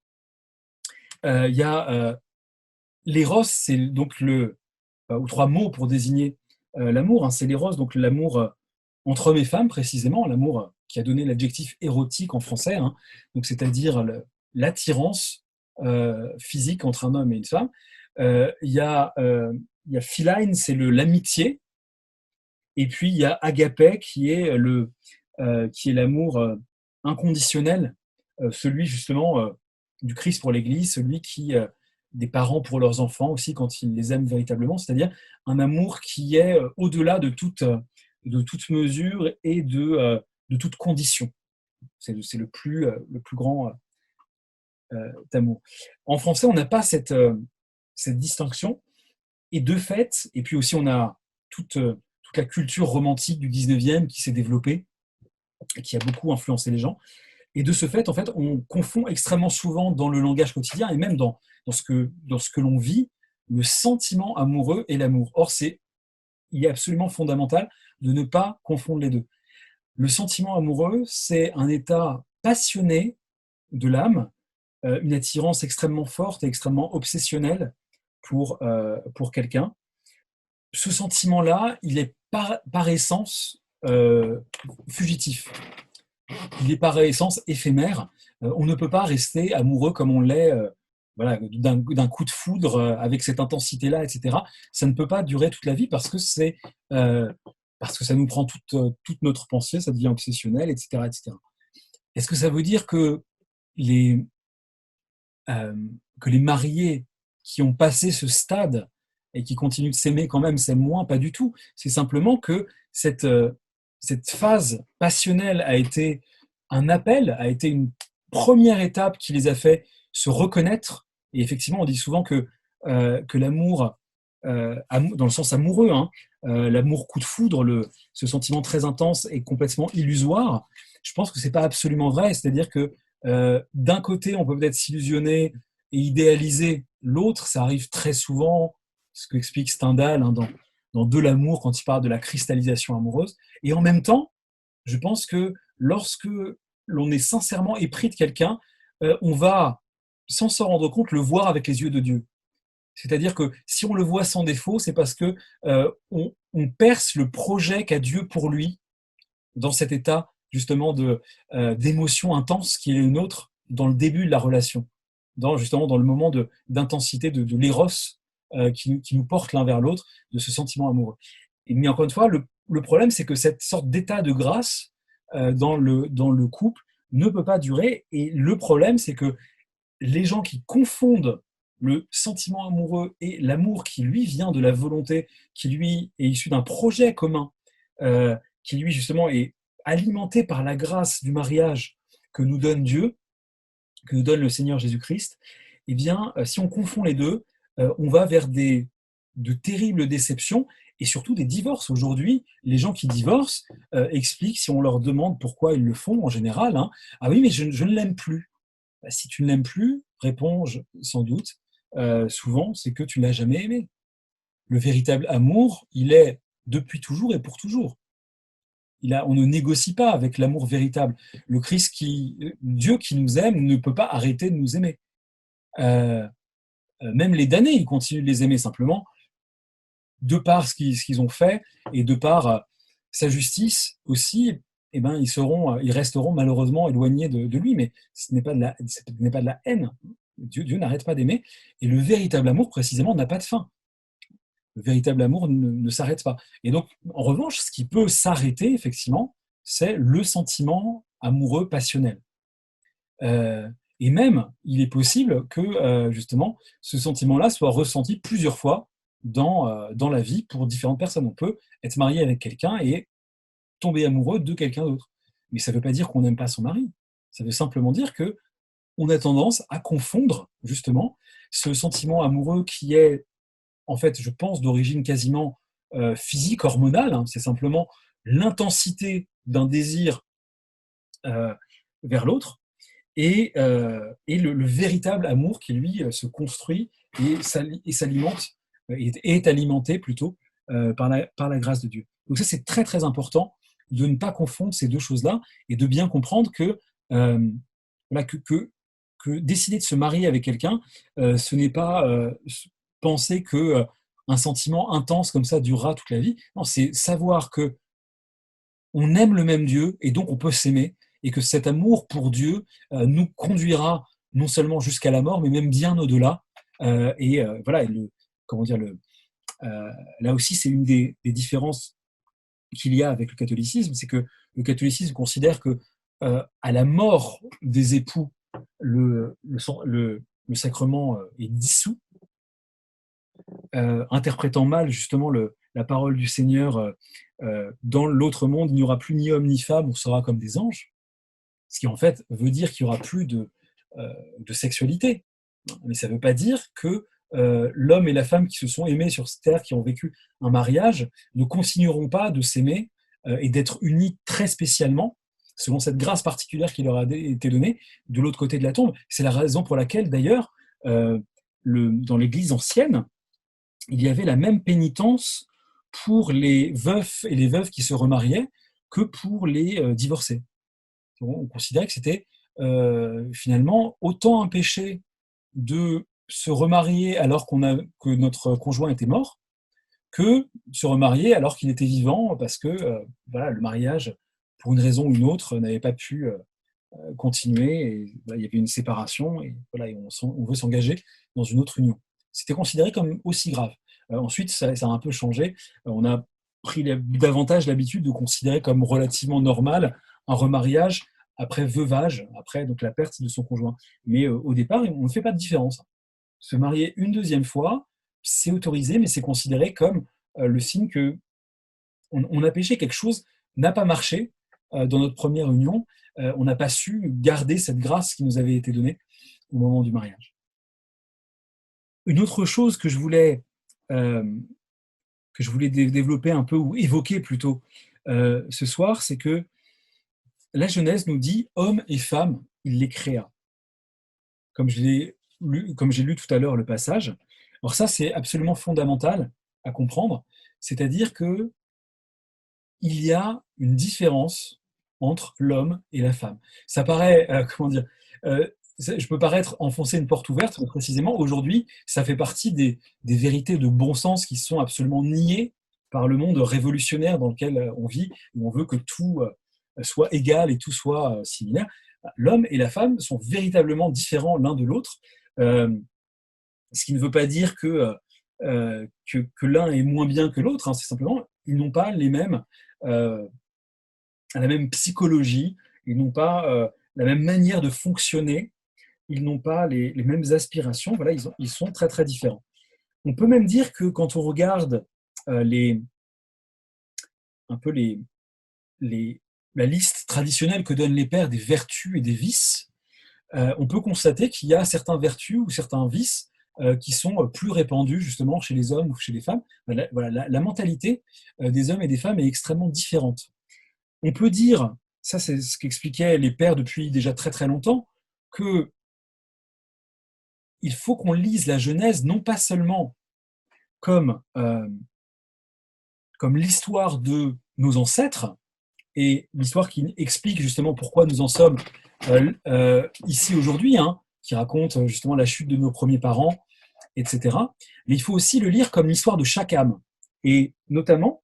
Il y a l'éros, c'est donc ou 3 mots pour désigner l'amour, hein, c'est l'éros, donc l'amour entre hommes et femmes précisément, l'amour qui a donné l'adjectif érotique en français, hein, donc c'est-à-dire l'attirance physique entre un homme et une femme. Il y a philein, c'est l'amitié, et puis il y a agapé qui est l'amour inconditionnel, celui justement du Christ pour l'Église, celui des parents pour leurs enfants aussi quand ils les aiment véritablement, c'est-à-dire un amour qui est au-delà de toute mesure et de toute condition. C'est le plus grand d'amour. En français, on n'a pas cette distinction, et de fait, et puis aussi on a toute la culture romantique du 19e qui s'est développée, et qui a beaucoup influencé les gens, et de ce fait, en fait, on confond extrêmement souvent dans le langage quotidien, et même dans ce que l'on vit, le sentiment amoureux et l'amour. Or, il est absolument fondamental de ne pas confondre les deux. Le sentiment amoureux, c'est un état passionné de l'âme, une attirance extrêmement forte et extrêmement obsessionnelle pour quelqu'un. Ce sentiment-là, il est par essence fugitif. Il est par essence éphémère. On ne peut pas rester amoureux comme on l'est voilà, d'un coup de foudre avec cette intensité-là, etc. Ça ne peut pas durer toute la vie parce que ça nous prend toute notre pensée, ça devient obsessionnel, etc., etc. Est-ce que ça veut dire les, que les mariés qui ont passé ce stade et qui continuent de s'aimer quand même s'aiment moins? Pas du tout. C'est simplement que cette phase passionnelle a été un appel, a été une première étape qui les a fait se reconnaître. Et effectivement, on dit souvent que l'amour, dans le sens amoureux, hein, l'amour coup de foudre, ce sentiment très intense est complètement illusoire. Je pense que c'est pas absolument vrai. C'est-à-dire que d'un côté, on peut peut-être s'illusionner et idéaliser l'autre. Ça arrive très souvent, ce qu'explique Stendhal hein, dans De l'amour, quand il parle de la cristallisation amoureuse. Et en même temps, je pense que lorsque l'on est sincèrement épris de quelqu'un, on va, sans s'en rendre compte, le voir avec les yeux de Dieu. C'est-à-dire que si on le voit sans défaut, c'est parce que on perce le projet qu'a Dieu pour lui dans cet état justement d'émotion intense qui est le nôtre dans le début de la relation, justement dans le moment d'intensité de l'éros qui nous porte l'un vers l'autre, de ce sentiment amoureux. Mais encore une fois, le problème, c'est que cette sorte d'état de grâce dans le couple ne peut pas durer. Et le problème, c'est que les gens qui confondent le sentiment amoureux et l'amour qui, lui, vient de la volonté, qui, lui, est issu d'un projet commun, qui, lui, justement, est alimenté par la grâce du mariage que nous donne Dieu, que nous donne le Seigneur Jésus-Christ, eh bien, si on confond les deux, on va vers de terribles déceptions et surtout des divorces. Aujourd'hui, les gens qui divorcent expliquent, si on leur demande pourquoi ils le font en général, hein, ah oui, mais je ne l'aime plus. Bah, si tu ne l'aimes plus, réponds-je sans doute, souvent, c'est que tu ne l'as jamais aimé. Le véritable amour, il est depuis toujours et pour toujours. On ne négocie pas avec l'amour véritable. Le Christ Dieu qui nous aime ne peut pas arrêter de nous aimer. Même les damnés, ils continuent de les aimer simplement de par ce qu'ils ont fait et de par sa justice aussi. Eh ben, ils resteront malheureusement éloignés de lui, mais ce n'est pas de la haine. Dieu n'arrête pas d'aimer, et le véritable amour, précisément, n'a pas de fin. le véritable amour ne s'arrête pas. Et donc, en revanche, ce qui peut s'arrêter, effectivement, c'est le sentiment amoureux passionnel. Et même, il est possible que, justement, ce sentiment-là soit ressenti plusieurs fois dans la vie pour différentes personnes. On peut être marié avec quelqu'un et tomber amoureux de quelqu'un d'autre. Mais ça ne veut pas dire qu'on n'aime pas son mari. Ça veut simplement dire que on a tendance à confondre, justement, ce sentiment amoureux qui est, en fait, je pense, d'origine quasiment physique, hormonale. Hein. C'est simplement l'intensité d'un désir euh, vers l'autre et le véritable amour qui, lui, se construit et s'alimente, et est alimenté plutôt par la grâce de Dieu. Donc ça, c'est très très important de ne pas confondre ces deux choses-là et de bien comprendre euh, voilà, que décider de se marier avec quelqu'un, ce n'est pas penser que un sentiment intense comme ça durera toute la vie. Non, c'est savoir que on aime le même Dieu et donc on peut s'aimer et que cet amour pour Dieu nous conduira non seulement jusqu'à la mort, mais même bien au-delà. Voilà, comment dire, là aussi, c'est une des différences qu'il y a avec le catholicisme, c'est que le catholicisme considère que à la mort des époux, le sacrement est dissous, interprétant mal justement la parole du Seigneur. Dans l'autre monde, il n'y aura plus ni homme ni femme, on sera comme des anges, ce qui en fait veut dire qu'il n'y aura plus de sexualité. Mais ça ne veut pas dire que l'homme et la femme qui se sont aimés sur cette terre, qui ont vécu un mariage, ne continueront pas de s'aimer et d'être unis très spécialement, selon cette grâce particulière qui leur a été donnée, de l'autre côté de la tombe. C'est la raison pour laquelle, d'ailleurs, dans l'Église ancienne, il y avait la même pénitence pour les veufs et les veuves qui se remariaient que pour les divorcés. On considérait que c'était finalement autant un péché de se remarier alors que notre conjoint était mort, que se remarier alors qu'il était vivant, parce que voilà, le mariage, pour une raison ou une autre, n'avait pas pu continuer, et voilà, il y avait une séparation, et, voilà, et on veut s'engager dans une autre union. C'était considéré comme aussi grave. Ensuite, ça a un peu changé. On a pris davantage l'habitude de considérer comme relativement normal un remariage après veuvage, après donc la perte de son conjoint. Mais au départ, on ne fait pas de différence. Se marier une deuxième fois, c'est autorisé, mais c'est considéré comme le signe que on a péché, quelque chose n'a pas marché dans notre première union, on n'a pas su garder cette grâce qui nous avait été donnée au moment du mariage. Une autre chose euh, que je voulais développer un peu, ou évoquer plutôt ce soir, c'est que la Genèse nous dit hommes et femmes, il les créa. Comme j'ai lu tout à l'heure le passage. Alors ça, c'est absolument fondamental à comprendre, c'est-à-dire que il y a une différence entre l'homme et la femme. Ça paraît, comment dire, je peux paraître enfoncer une porte ouverte, mais précisément aujourd'hui, ça fait partie des vérités de bon sens qui sont absolument niées par le monde révolutionnaire dans lequel on vit, où on veut que tout soit égal et tout soit similaire. L'homme et la femme sont véritablement différents l'un de l'autre, euh, ce qui ne veut pas dire que l'un est moins bien que l'autre, hein, c'est simplement ils n'ont pas euh, la même psychologie, ils n'ont pas la même manière de fonctionner, ils n'ont pas les mêmes aspirations, voilà, ils sont très très différents. On peut même dire que quand on regarde euh, un peu les, la liste traditionnelle que donnent les pères des vertus et des vices, on peut constater qu'il y a certaines vertus ou certains vices qui sont plus répandus justement chez les hommes ou chez les femmes. La mentalité des hommes et des femmes est extrêmement différente. On peut dire, ça c'est ce qu'expliquaient les pères depuis déjà très très longtemps, que il faut qu'on lise la Genèse non pas seulement comme, comme l'histoire de nos ancêtres, et l'histoire qui explique justement pourquoi nous en sommes ici aujourd'hui, hein, qui raconte justement la chute de nos premiers parents, etc. Mais il faut aussi le lire comme l'histoire de chaque âme. Et notamment,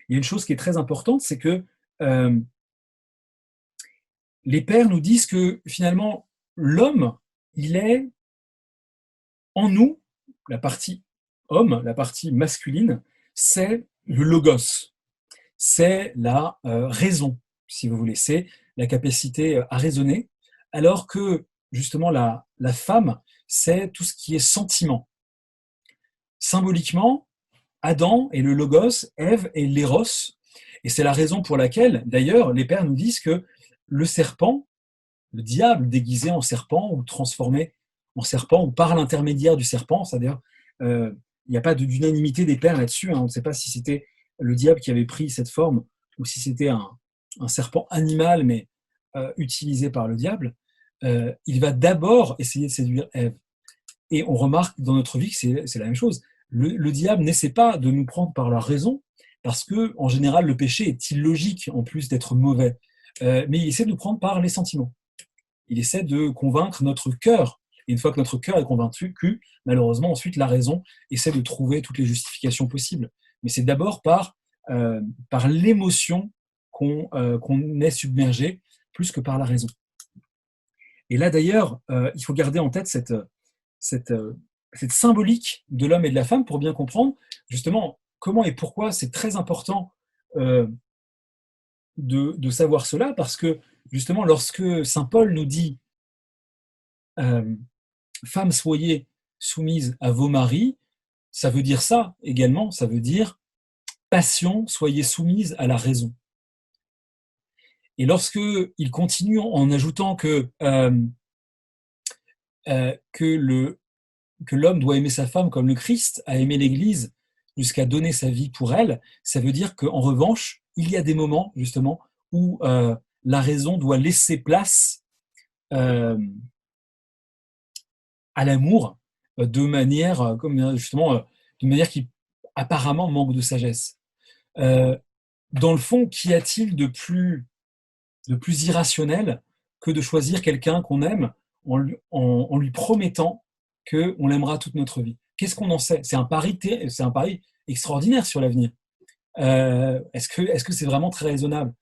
il y a une chose qui est très importante, c'est que euh, les pères nous disent que finalement, l'homme, il est en nous, la partie homme, la partie masculine, c'est le logos, c'est la raison, si vous voulez, c'est la capacité à raisonner, alors que justement la femme, c'est tout ce qui est sentiment. Symboliquement, Adam est le logos, Ève est l'éros, et c'est la raison pour laquelle, d'ailleurs, les pères nous disent que le serpent, le diable déguisé en serpent ou transformé en serpent, ou par l'intermédiaire du serpent, c'est-à-dire, il n'y a pas d'unanimité des pères là-dessus, hein, on ne sait pas si c'était le diable qui avait pris cette forme, ou si c'était un serpent animal, mais utilisé par le diable, il va d'abord essayer de séduire Ève. Et on remarque dans notre vie que c'est la même chose. Le diable n'essaie pas de nous prendre par la raison, parce que en général, le péché est illogique en plus d'être mauvais. Mais il essaie de nous prendre par les sentiments. Il essaie de convaincre notre cœur. Et une fois que notre cœur est convaincu, malheureusement, ensuite, la raison essaie de trouver toutes les justifications possibles. Mais c'est d'abord par l'émotion qu'on est submergé, plus que par la raison. Et là, d'ailleurs, il faut garder en tête cette, cette symbolique de l'homme et de la femme pour bien comprendre justement comment et pourquoi c'est très important de savoir cela, parce que justement lorsque saint Paul nous dit femmes soyez soumises à vos maris, ça veut dire ça également, ça veut dire passion soyez soumises à la raison. Et lorsque il continue en ajoutant que l'homme doit aimer sa femme comme le Christ a aimé l'Église jusqu'à donner sa vie pour elle, ça veut dire qu'en revanche, il y a des moments, justement, où la raison doit laisser place à l'amour de manière, comme justement, de manière qui apparemment manque de sagesse. Dans le fond, qu'y a-t-il de plus irrationnel que de choisir quelqu'un qu'on aime en lui promettant qu'on l'aimera toute notre vie? Qu'est-ce qu'on en sait? C'est un pari extraordinaire sur l'avenir. Est-ce que c'est vraiment très raisonnable?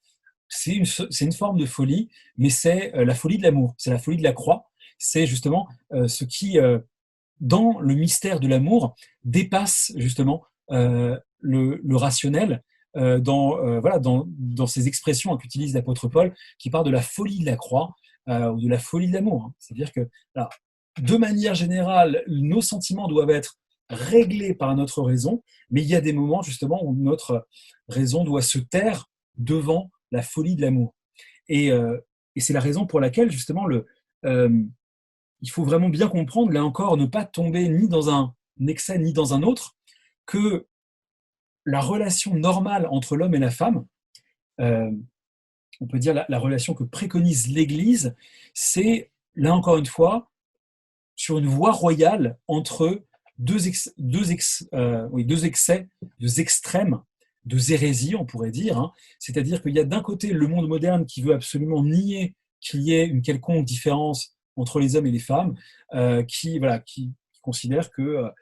C'est une forme de folie, mais c'est la folie de l'amour, c'est la folie de la croix, c'est justement ce qui, dans le mystère de l'amour, dépasse justement le rationnel voilà, dans ces expressions hein, qu'utilise l'apôtre Paul, qui parle de la folie de la croix ou de la folie de l'amour. Hein. C'est-à-dire que, alors, de manière générale, nos sentiments doivent être réglés par notre raison, mais il y a des moments justement où notre raison doit se taire devant la folie de l'amour. Et c'est la raison pour laquelle justement il faut vraiment bien comprendre, là encore, ne pas tomber ni dans un excès ni dans un autre, que la relation normale entre l'homme et la femme, euh, on peut dire la relation que préconise l'Église, c'est, là encore une fois, sur une voie royale entre deux excès, deux extrêmes, deux hérésies, on pourrait dire. Hein. C'est-à-dire qu'il y a d'un côté le monde moderne qui veut absolument nier qu'il y ait une quelconque différence entre les hommes et les femmes, qui considère que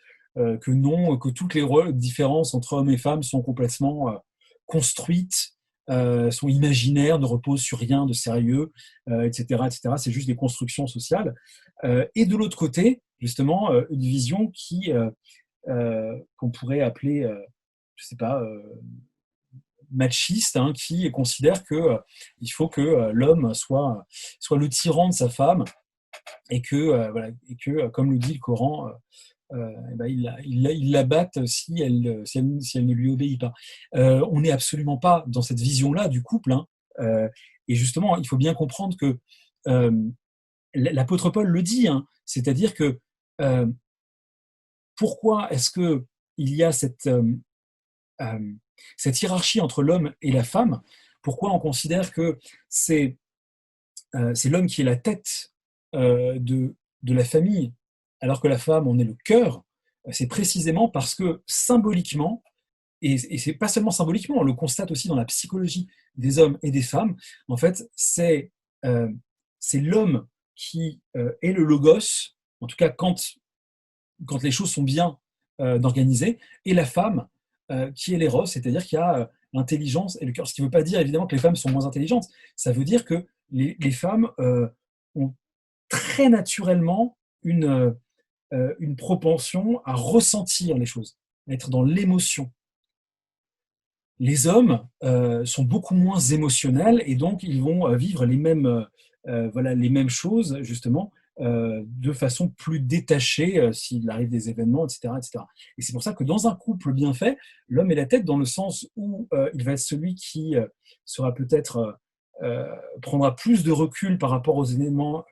non, que toutes les différences entre hommes et femmes sont complètement construites, sont imaginaires, ne reposent sur rien de sérieux, etc., etc. C'est juste des constructions sociales. Et de l'autre côté, justement, une vision qu'on pourrait appeler, je sais pas, machiste, hein, qui considère que il faut que l'homme soit le tyran de sa femme et que, voilà, et que comme le dit le Coran, il l'abatte si elle ne lui obéit pas. On n'est absolument pas dans cette vision-là du couple. Hein, et justement, il faut bien comprendre que l'apôtre Paul le dit, hein, c'est-à-dire que pourquoi est-ce que il y a cette hiérarchie entre l'homme et la femme? Pourquoi on considère que c'est l'homme qui est la tête de la famille, alors que la femme en est le cœur? C'est précisément parce que symboliquement, et c'est pas seulement symboliquement, on le constate aussi dans la psychologie des hommes et des femmes, en fait, euh, c'est l'homme qui est le logos, en tout cas quand les choses sont bien organisées, et la femme qui est l'éros, c'est-à-dire qu'il y a l'intelligence et le cœur. Ce qui ne veut pas dire évidemment que les femmes sont moins intelligentes, ça veut dire que les femmes ont très naturellement une propension à ressentir les choses, à être dans l'émotion. Les hommes sont beaucoup moins émotionnels et donc ils vont vivre voilà, les mêmes choses, justement, de façon plus détachée s'il arrive des événements, etc., etc. Et c'est pour ça que dans un couple bien fait, l'homme est la tête dans le sens où il va être celui qui sera peut-être prendra plus de recul par rapport aux événements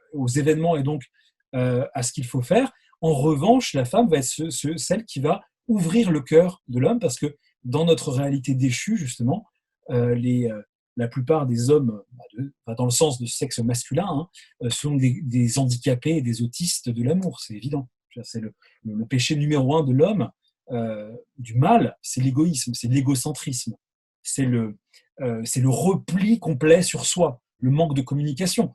et donc à ce qu'il faut faire. En revanche, la femme va être celle qui va ouvrir le cœur de l'homme parce que dans notre réalité déchue, justement, la plupart des hommes, dans le sens de sexe masculin, hein, sont des handicapés et des autistes de l'amour, c'est évident. C'est le péché numéro un de l'homme, du mal, c'est l'égoïsme, c'est l'égocentrisme, c'est c'est le repli complet sur soi, le manque de communication.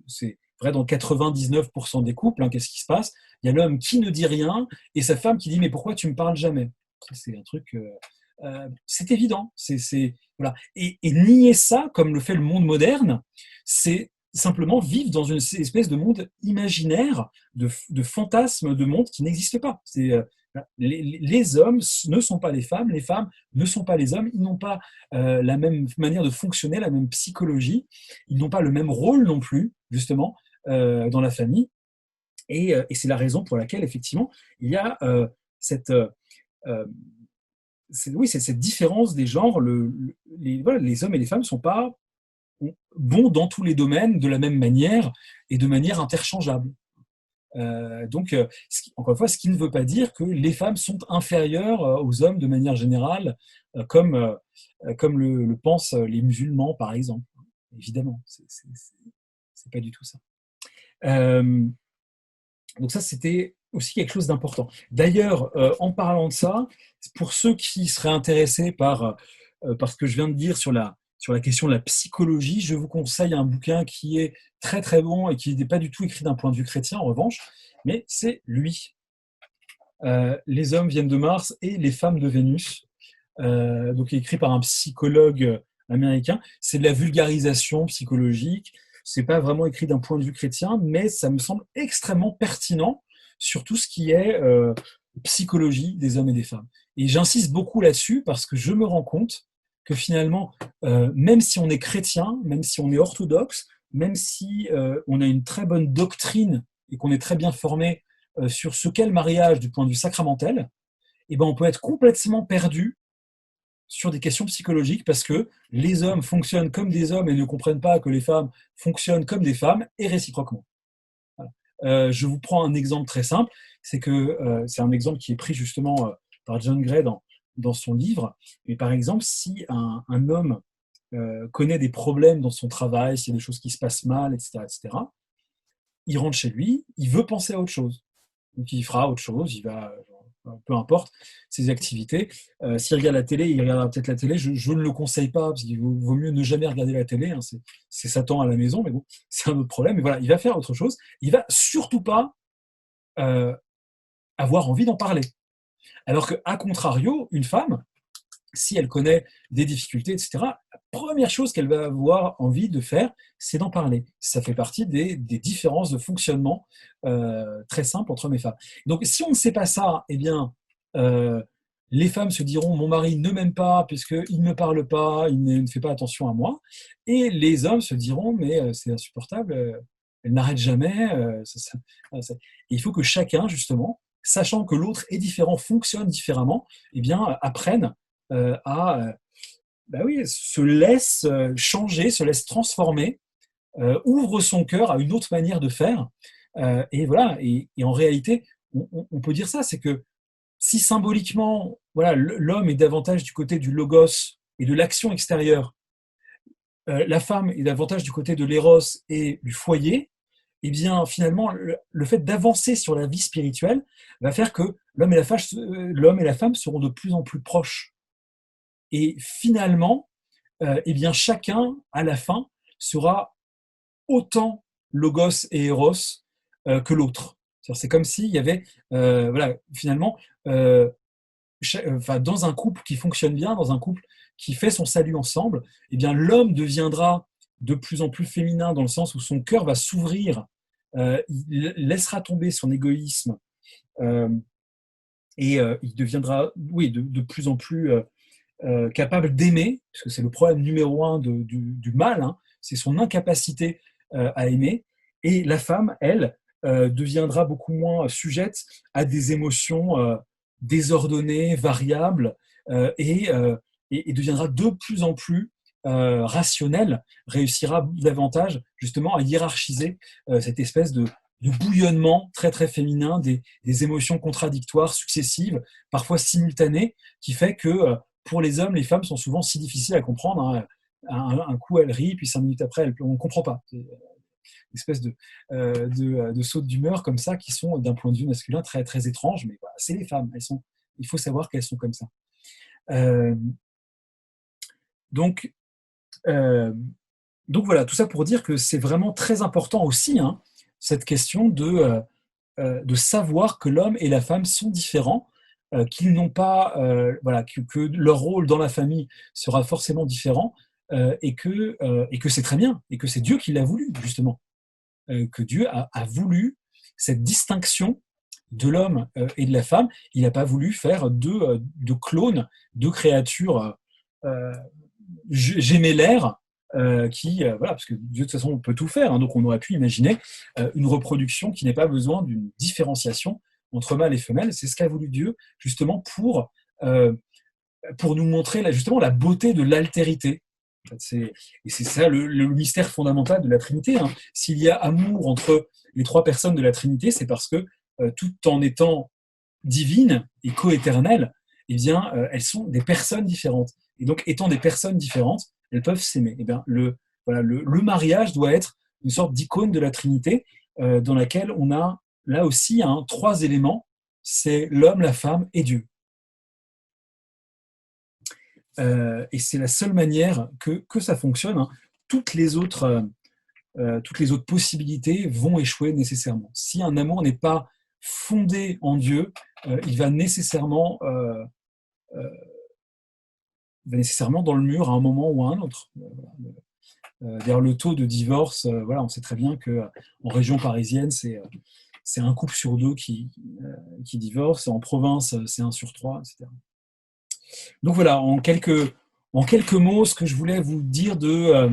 C'est vrai dans 99% des couples, hein, qu'est-ce qui se passe? Il y a l'homme qui ne dit rien et sa femme qui dit mais pourquoi tu me parles jamais? C'est un truc, c'est évident. Voilà. Et nier ça, comme le fait le monde moderne, c'est simplement vivre dans une espèce de monde imaginaire, de fantasme de monde qui n'existe pas. Les hommes ne sont pas les femmes ne sont pas les hommes, ils n'ont pas la même manière de fonctionner, la même psychologie, ils n'ont pas le même rôle non plus, justement, dans la famille. Et c'est la raison pour laquelle, effectivement, il y a cette, oui, c'est cette différence des genres. Voilà, les hommes et les femmes ne sont pas bons dans tous les domaines de la même manière et de manière interchangeable. Donc, encore une fois, ce qui ne veut pas dire que les femmes sont inférieures aux hommes de manière générale, comme le pensent les musulmans, par exemple. Évidemment, c'est pas du tout ça. Donc ça, c'était aussi quelque chose d'important. D'ailleurs, en parlant de ça, pour ceux qui seraient intéressés par ce que je viens de dire sur la question de la psychologie, je vous conseille un bouquin qui est très très bon et qui n'est pas du tout écrit d'un point de vue chrétien, en revanche, mais c'est lui. Les hommes viennent de Mars et les femmes de Vénus. Donc écrit par un psychologue américain. C'est de la vulgarisation psychologique. C'est pas vraiment écrit d'un point de vue chrétien, mais ça me semble extrêmement pertinent sur tout ce qui est psychologie des hommes et des femmes. Et j'insiste beaucoup là-dessus parce que je me rends compte que finalement, même si on est chrétien, même si on est orthodoxe, même si on a une très bonne doctrine et qu'on est très bien formé sur ce qu'est le mariage du point de vue sacramentel, eh ben on peut être complètement perdu sur des questions psychologiques parce que les hommes fonctionnent comme des hommes et ne comprennent pas que les femmes fonctionnent comme des femmes et réciproquement. Voilà. Je vous prends un exemple très simple, c'est un exemple qui est pris justement par John Gray dans son livre. Mais par exemple, si un homme connaît des problèmes dans son travail, s'il y a des choses qui se passent mal, etc., il rentre chez lui, il veut penser à autre chose. Donc il fera autre chose, il va, peu importe ses activités. S'il regarde la télé, il regardera peut-être la télé. Je ne le conseille pas, parce qu'il vaut mieux ne jamais regarder la télé. Hein, c'est Satan à la maison, mais bon, c'est un autre problème. Mais voilà, il va faire autre chose. Il va surtout pas avoir envie d'en parler. Alors qu'à contrario, une femme, si elle connaît des difficultés, etc., la première chose qu'elle va avoir envie de faire, c'est d'en parler. Ça fait partie des différences de fonctionnement très simples entre hommes et femmes. Donc, si on ne sait pas ça, eh bien, les femmes se diront « mon mari ne m'aime pas puisqu'il ne me parle pas, il ne fait pas attention à moi ». Et les hommes se diront « mais c'est insupportable, elle n'arrête jamais ». Et il faut que chacun, justement, sachant que l'autre est différent, fonctionne différemment, eh bien, apprenne se laisse changer, se laisse transformer, ouvre son cœur à une autre manière de faire. Et voilà. Et en réalité, on peut dire ça, c'est que si symboliquement, voilà, l'homme est davantage du côté du logos et de l'action extérieure, la femme est davantage du côté de l'éros et du foyer, eh bien, finalement, le fait d'avancer sur la vie spirituelle va faire que l'homme et la femme seront de plus en plus proches. Et finalement, eh bien, chacun, à la fin, sera autant logos et eros que l'autre. C'est comme s'il y avait, voilà, finalement, dans un couple qui fonctionne bien, dans un couple qui fait son salut ensemble, eh bien, l'homme deviendra de plus en plus féminin dans le sens où son cœur va s'ouvrir, il laissera tomber son égoïsme il deviendra, oui, de plus en plus capable d'aimer, parce que c'est le problème numéro un du mal, hein, c'est son incapacité à aimer. Et la femme, elle, deviendra beaucoup moins sujette à des émotions désordonnées, variables, et deviendra de plus en plus rationnelle, réussira davantage justement à hiérarchiser cette espèce de bouillonnement très très féminin, des émotions contradictoires, successives, parfois simultanées, qui fait que pour les hommes, les femmes sont souvent si difficiles à comprendre, hein. Un coup, elle rit, puis 5 minutes après, on ne comprend pas. C'est une espèce de sautes d'humeur comme ça qui sont, d'un point de vue masculin, très, très étranges. Mais voilà, c'est les femmes. Il faut savoir qu'elles sont comme ça. Euh, donc, euh, donc voilà, tout ça pour dire que c'est vraiment très important aussi, hein, cette question de savoir que l'homme et la femme sont différents, qu'ils n'ont pas, voilà, que leur rôle dans la famille sera forcément différent, et que c'est très bien, et que c'est Dieu qui l'a voulu, justement, que Dieu a voulu cette distinction de l'homme et de la femme. Il n'a pas voulu faire deux clones, deux créatures euh, gémellaires, voilà, parce que Dieu de toute façon peut tout faire, hein, donc on aurait pu imaginer une reproduction qui n'ait pas besoin d'une différenciation entre mâle et femelle. C'est ce qu'a voulu Dieu justement euh, pour nous montrer justement la beauté de l'altérité. Et c'est ça le mystère fondamental de la Trinité, hein. S'il y a amour entre les trois personnes de la Trinité, c'est parce que tout en étant divines et coéternelles, eh bien, elles sont des personnes différentes. Et donc, étant des personnes différentes, elles peuvent s'aimer. Eh bien, voilà, le mariage doit être une sorte d'icône de la Trinité, dans laquelle on a là aussi, hein, trois éléments, c'est l'homme, la femme et Dieu. Et c'est la seule manière que ça fonctionne, hein. Toutes les toutes les autres possibilités vont échouer nécessairement. Si un amour n'est pas fondé en Dieu, il va nécessairement dans le mur à un moment ou à un autre. D'ailleurs, le taux de divorce, voilà, on sait très bien qu'en région parisienne, c'est un couple sur deux qui divorce. En province, c'est 1 sur 3, etc. Donc voilà, en quelques mots, ce que je voulais vous dire de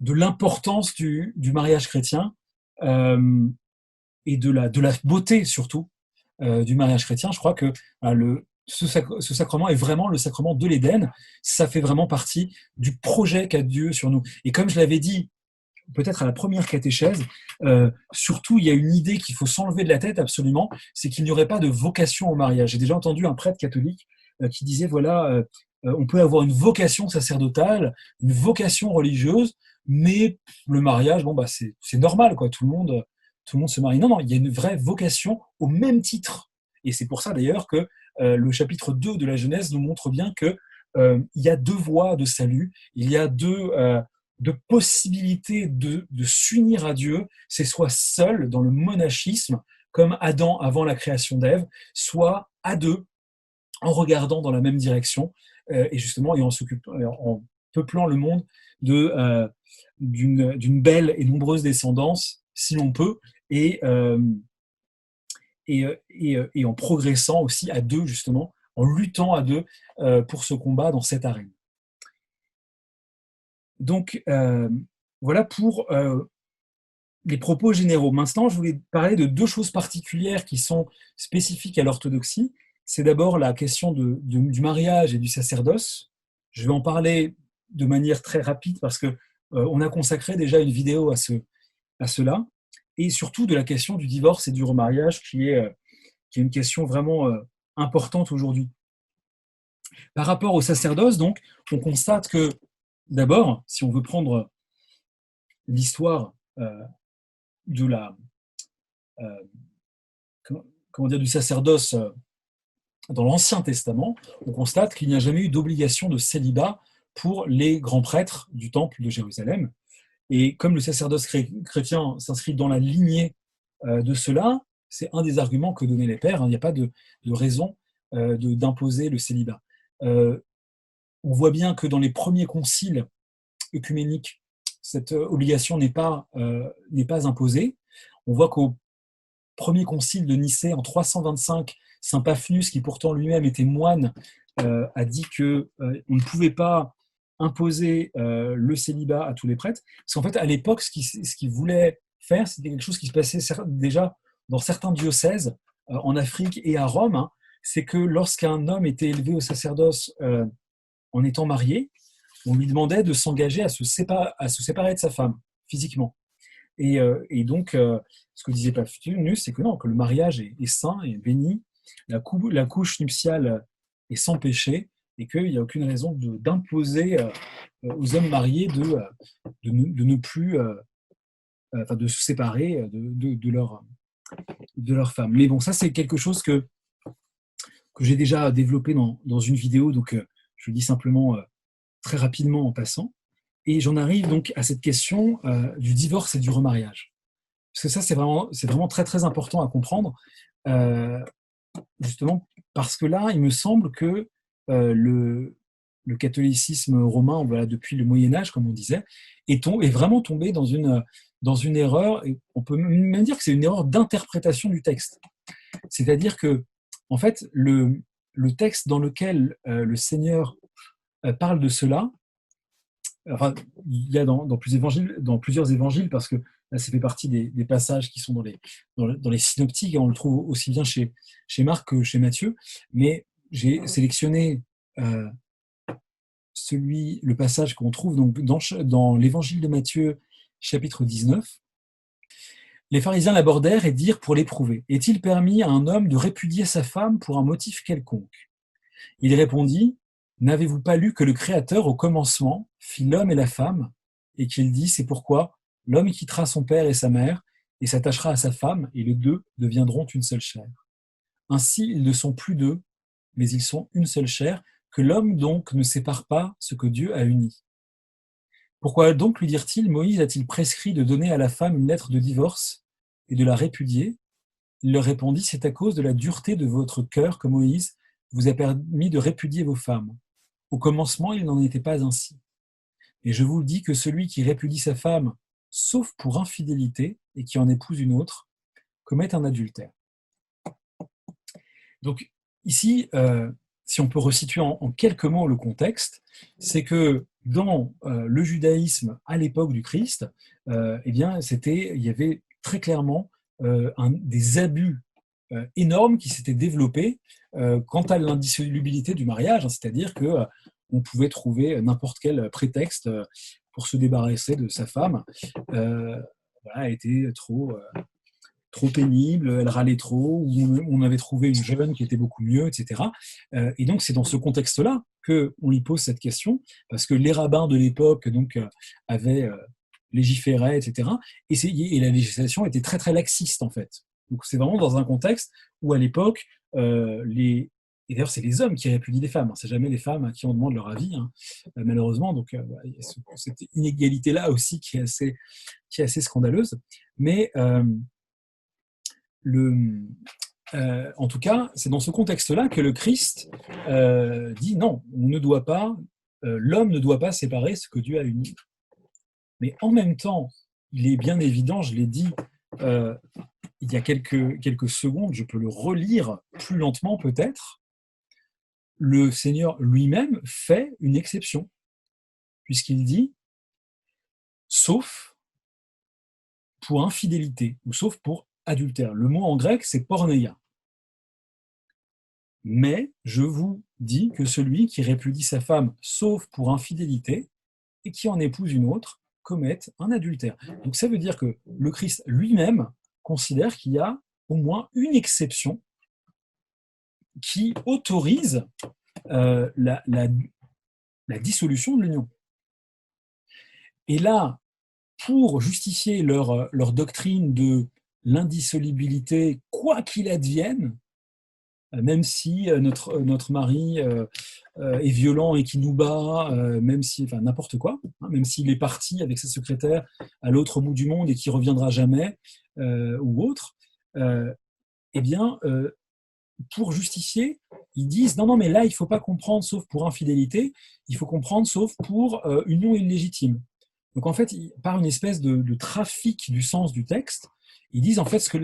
l'importance du mariage chrétien, et de la beauté surtout du mariage chrétien. Je crois que ce sacrement est vraiment le sacrement de l'Éden. Ça fait vraiment partie du projet qu'a Dieu sur nous. Et comme je l'avais dit, peut-être à la première catéchèse, surtout, il y a une idée qu'il faut s'enlever de la tête absolument, c'est qu'il n'y aurait pas de vocation au mariage. J'ai déjà entendu un prêtre catholique qui disait, voilà, on peut avoir une vocation sacerdotale, une vocation religieuse, mais le mariage, bon, bah, c'est normal, quoi. Tout le monde se marie. Non, non, il y a une vraie vocation au même titre. Et c'est pour ça d'ailleurs que le chapitre 2 de la Genèse nous montre bien que il y a deux voies de salut, il y a deux possibilités de s'unir à Dieu. C'est soit seul dans le monachisme, comme Adam avant la création d'Ève, soit à deux, en regardant dans la même direction, et justement en peuplant le monde d'une belle et nombreuse descendance, si l'on peut, et, euh, et en progressant aussi à deux, justement, en luttant à deux pour ce combat dans cette arène. Donc, voilà pour les propos généraux. Maintenant, je voulais parler de deux choses particulières qui sont spécifiques à l'orthodoxie. C'est d'abord la question du mariage et du sacerdoce. Je vais en parler de manière très rapide parce que on a consacré déjà une vidéo à cela. Et surtout de la question du divorce et du remariage qui est une question vraiment importante aujourd'hui. Par rapport au sacerdoce, donc, on constate que d'abord, si on veut prendre l'histoire de la comment dire, du sacerdoce dans l'Ancien Testament, on constate qu'il n'y a jamais eu d'obligation de célibat pour les grands prêtres du temple de Jérusalem. Et comme le sacerdoce chrétien s'inscrit dans la lignée de cela, c'est un des arguments que donnaient les pères. Il n'y a pas de raison d'imposer le célibat. On voit bien que dans les premiers conciles œcuméniques, cette obligation n'est pas imposée. On voit qu'au premier concile de Nicée en 325, Saint Paphnus, qui pourtant lui-même était moine, a dit que on ne pouvait pas imposer le célibat à tous les prêtres. Parce qu'en fait, à l'époque, ce qu'il voulait faire, c'était quelque chose qui se passait déjà dans certains diocèses, en Afrique et à Rome, hein, c'est que lorsqu'un homme était élevé au sacerdoce en étant marié, on lui demandait de s'engager à se séparer de sa femme, physiquement. Et donc, ce que disait Paphnus, c'est que non, que le mariage est saint et béni, la couche nuptiale est sans péché, et qu'il n'y a aucune raison d'imposer aux hommes mariés de ne plus, enfin, de se séparer de leur femme. Mais bon, ça, c'est quelque chose que j'ai déjà développé dans une vidéo, donc je le dis simplement très rapidement en passant. Et j'en arrive donc à cette question du divorce et du remariage. Parce que ça, c'est vraiment très, très important à comprendre, justement parce que là, il me semble que le catholicisme romain, voilà, depuis le Moyen-Âge, comme on disait, est vraiment tombé dans une erreur, et on peut même dire que c'est une erreur d'interprétation du texte. C'est-à-dire que, en fait, le texte dans lequel le Seigneur parle de cela, enfin, il y a dans plusieurs évangiles, parce que là, ça fait partie des passages qui sont dans les synoptiques, et on le trouve aussi bien chez Marc que chez Matthieu, mais j'ai sélectionné le passage qu'on trouve donc dans l'évangile de Matthieu, chapitre 19. Les pharisiens l'abordèrent et dirent pour l'éprouver: Est-il permis à un homme de répudier sa femme pour un motif quelconque? Il répondit: N'avez-vous pas lu que le Créateur, au commencement, fit l'homme et la femme, et qu'il dit: C'est pourquoi l'homme quittera son père et sa mère, et s'attachera à sa femme, et les deux deviendront une seule chair. Ainsi, ils ne sont plus deux, mais ils sont une seule chair, que l'homme donc ne sépare pas ce que Dieu a uni. Pourquoi donc, lui dirent-ils, Moïse a-t-il prescrit de donner à la femme une lettre de divorce et de la répudier? Il leur répondit: C'est à cause de la dureté de votre cœur que Moïse vous a permis de répudier vos femmes. Au commencement, il n'en était pas ainsi. Et je vous le dis que celui qui répudie sa femme, sauf pour infidélité, et qui en épouse une autre, commet un adultère. Donc ici, si on peut resituer en quelques mots le contexte, c'est que dans le judaïsme à l'époque du Christ, eh bien, il y avait très clairement des abus énormes qui s'étaient développés quant à l'indissolubilité du mariage, hein, c'est-à-dire que on pouvait trouver n'importe quel prétexte pour se débarrasser de sa femme. Voilà, elle était trop pénible, elle râlait trop, ou on avait trouvé une jeune qui était beaucoup mieux, etc. Et donc c'est dans ce contexte-là qu'on lui pose cette question, parce que les rabbins de l'époque donc avaient légiféré, etc. Et la législation était très très laxiste en fait. Donc c'est vraiment dans un contexte où à l'époque et d'ailleurs c'est les hommes qui répudient les femmes, hein. C'est jamais les femmes à qui on demande leur avis, hein, malheureusement. Donc il y a cette inégalité-là aussi qui est assez scandaleuse. Mais en tout cas, c'est dans ce contexte-là que le Christ dit non, l'homme ne doit pas séparer ce que Dieu a uni. Mais en même temps, il est bien évident, je l'ai dit il y a quelques secondes, je peux le relire plus lentement peut-être, le Seigneur lui-même fait une exception, puisqu'il dit sauf pour infidélité, ou sauf pour adultère. Le mot en grec, c'est porneia. Mais je vous dis que celui qui répudie sa femme, sauf pour infidélité, et qui en épouse une autre, commet un adultère. Donc ça veut dire que le Christ lui-même considère qu'il y a au moins une exception qui autorise la dissolution de l'union. Et là, pour justifier leur doctrine de l'indissolubilité, quoi qu'il advienne, même si notre mari est violent et qui nous bat, même si, enfin n'importe quoi, hein, même s'il est parti avec sa secrétaire à l'autre bout du monde et qui reviendra jamais, ou autre, eh bien, pour justifier, ils disent non, mais là, il ne faut pas comprendre sauf pour infidélité, il faut comprendre sauf pour union illégitime. Donc en fait, par une espèce de trafic du sens du texte, ils disent en fait ce que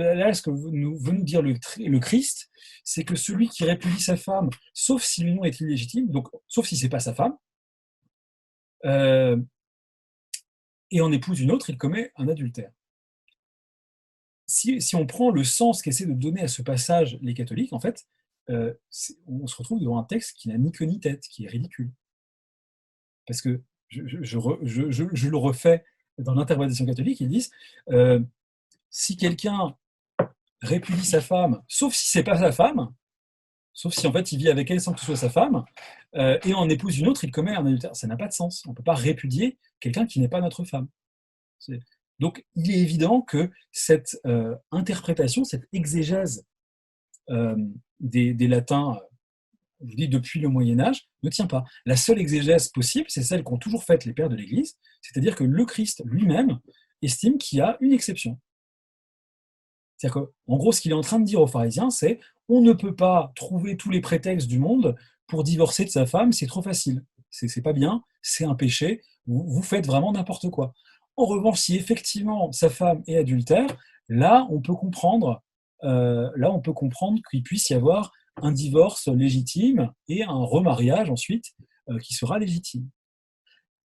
veut nous dire le Christ, c'est que celui qui répudie sa femme, sauf si l'union est illégitime, donc sauf si c'est pas sa femme, euh, et en épouse une autre, il commet un adultère. Si on prend le sens qu'essaient de donner à ce passage les catholiques, en fait, on se retrouve devant un texte qui n'a ni queue ni tête, qui est ridicule. Parce que je le refais dans l'interprétation catholique, ils disent euh, si quelqu'un répudie sa femme, sauf si c'est pas sa femme, sauf si en fait il vit avec elle sans que ce soit sa femme, et en épouse une autre, il commet un adultère. Ça n'a pas de sens. On ne peut pas répudier quelqu'un qui n'est pas notre femme. Donc il est évident que cette interprétation, cette exégèse euh, des latins, je vous dis depuis le Moyen Âge, ne tient pas. La seule exégèse possible, c'est celle qu'ont toujours faite les pères de l'Église, c'est-à-dire que le Christ lui-même estime qu'il y a une exception. C'est-à-dire qu'en gros, ce qu'il est en train de dire aux pharisiens, c'est on ne peut pas trouver tous les prétextes du monde pour divorcer de sa femme, c'est trop facile. C'est pas bien, c'est un péché, vous faites vraiment n'importe quoi. En revanche, si effectivement sa femme est adultère, là on peut comprendre qu'il puisse y avoir un divorce légitime et un remariage ensuite qui sera légitime.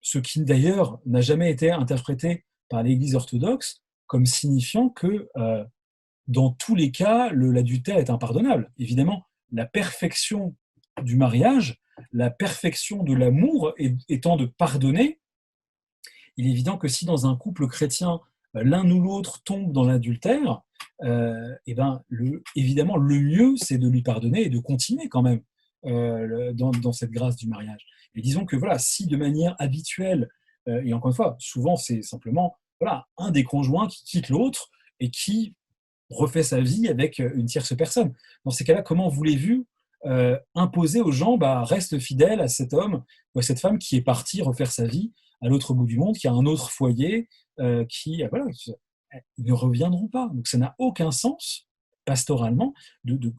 Ce qui d'ailleurs n'a jamais été interprété par l'Église orthodoxe comme signifiant que dans tous les cas, l'adultère est impardonnable. Évidemment, la perfection du mariage, la perfection de l'amour étant de pardonner, il est évident que si dans un couple chrétien, l'un ou l'autre tombe dans l'adultère, évidemment, le mieux, c'est de lui pardonner et de continuer quand même dans cette grâce du mariage. Et disons que voilà, si de manière habituelle, et encore une fois, souvent c'est simplement voilà, un des conjoints qui quitte l'autre et qui refait sa vie avec une tierce personne. Dans ces cas-là, comment voulez-vous imposer aux gens, reste fidèle à cet homme ou à cette femme qui est parti refaire sa vie à l'autre bout du monde, qui a un autre foyer, ils ne reviendront pas. Donc ça n'a aucun sens, pastoralement,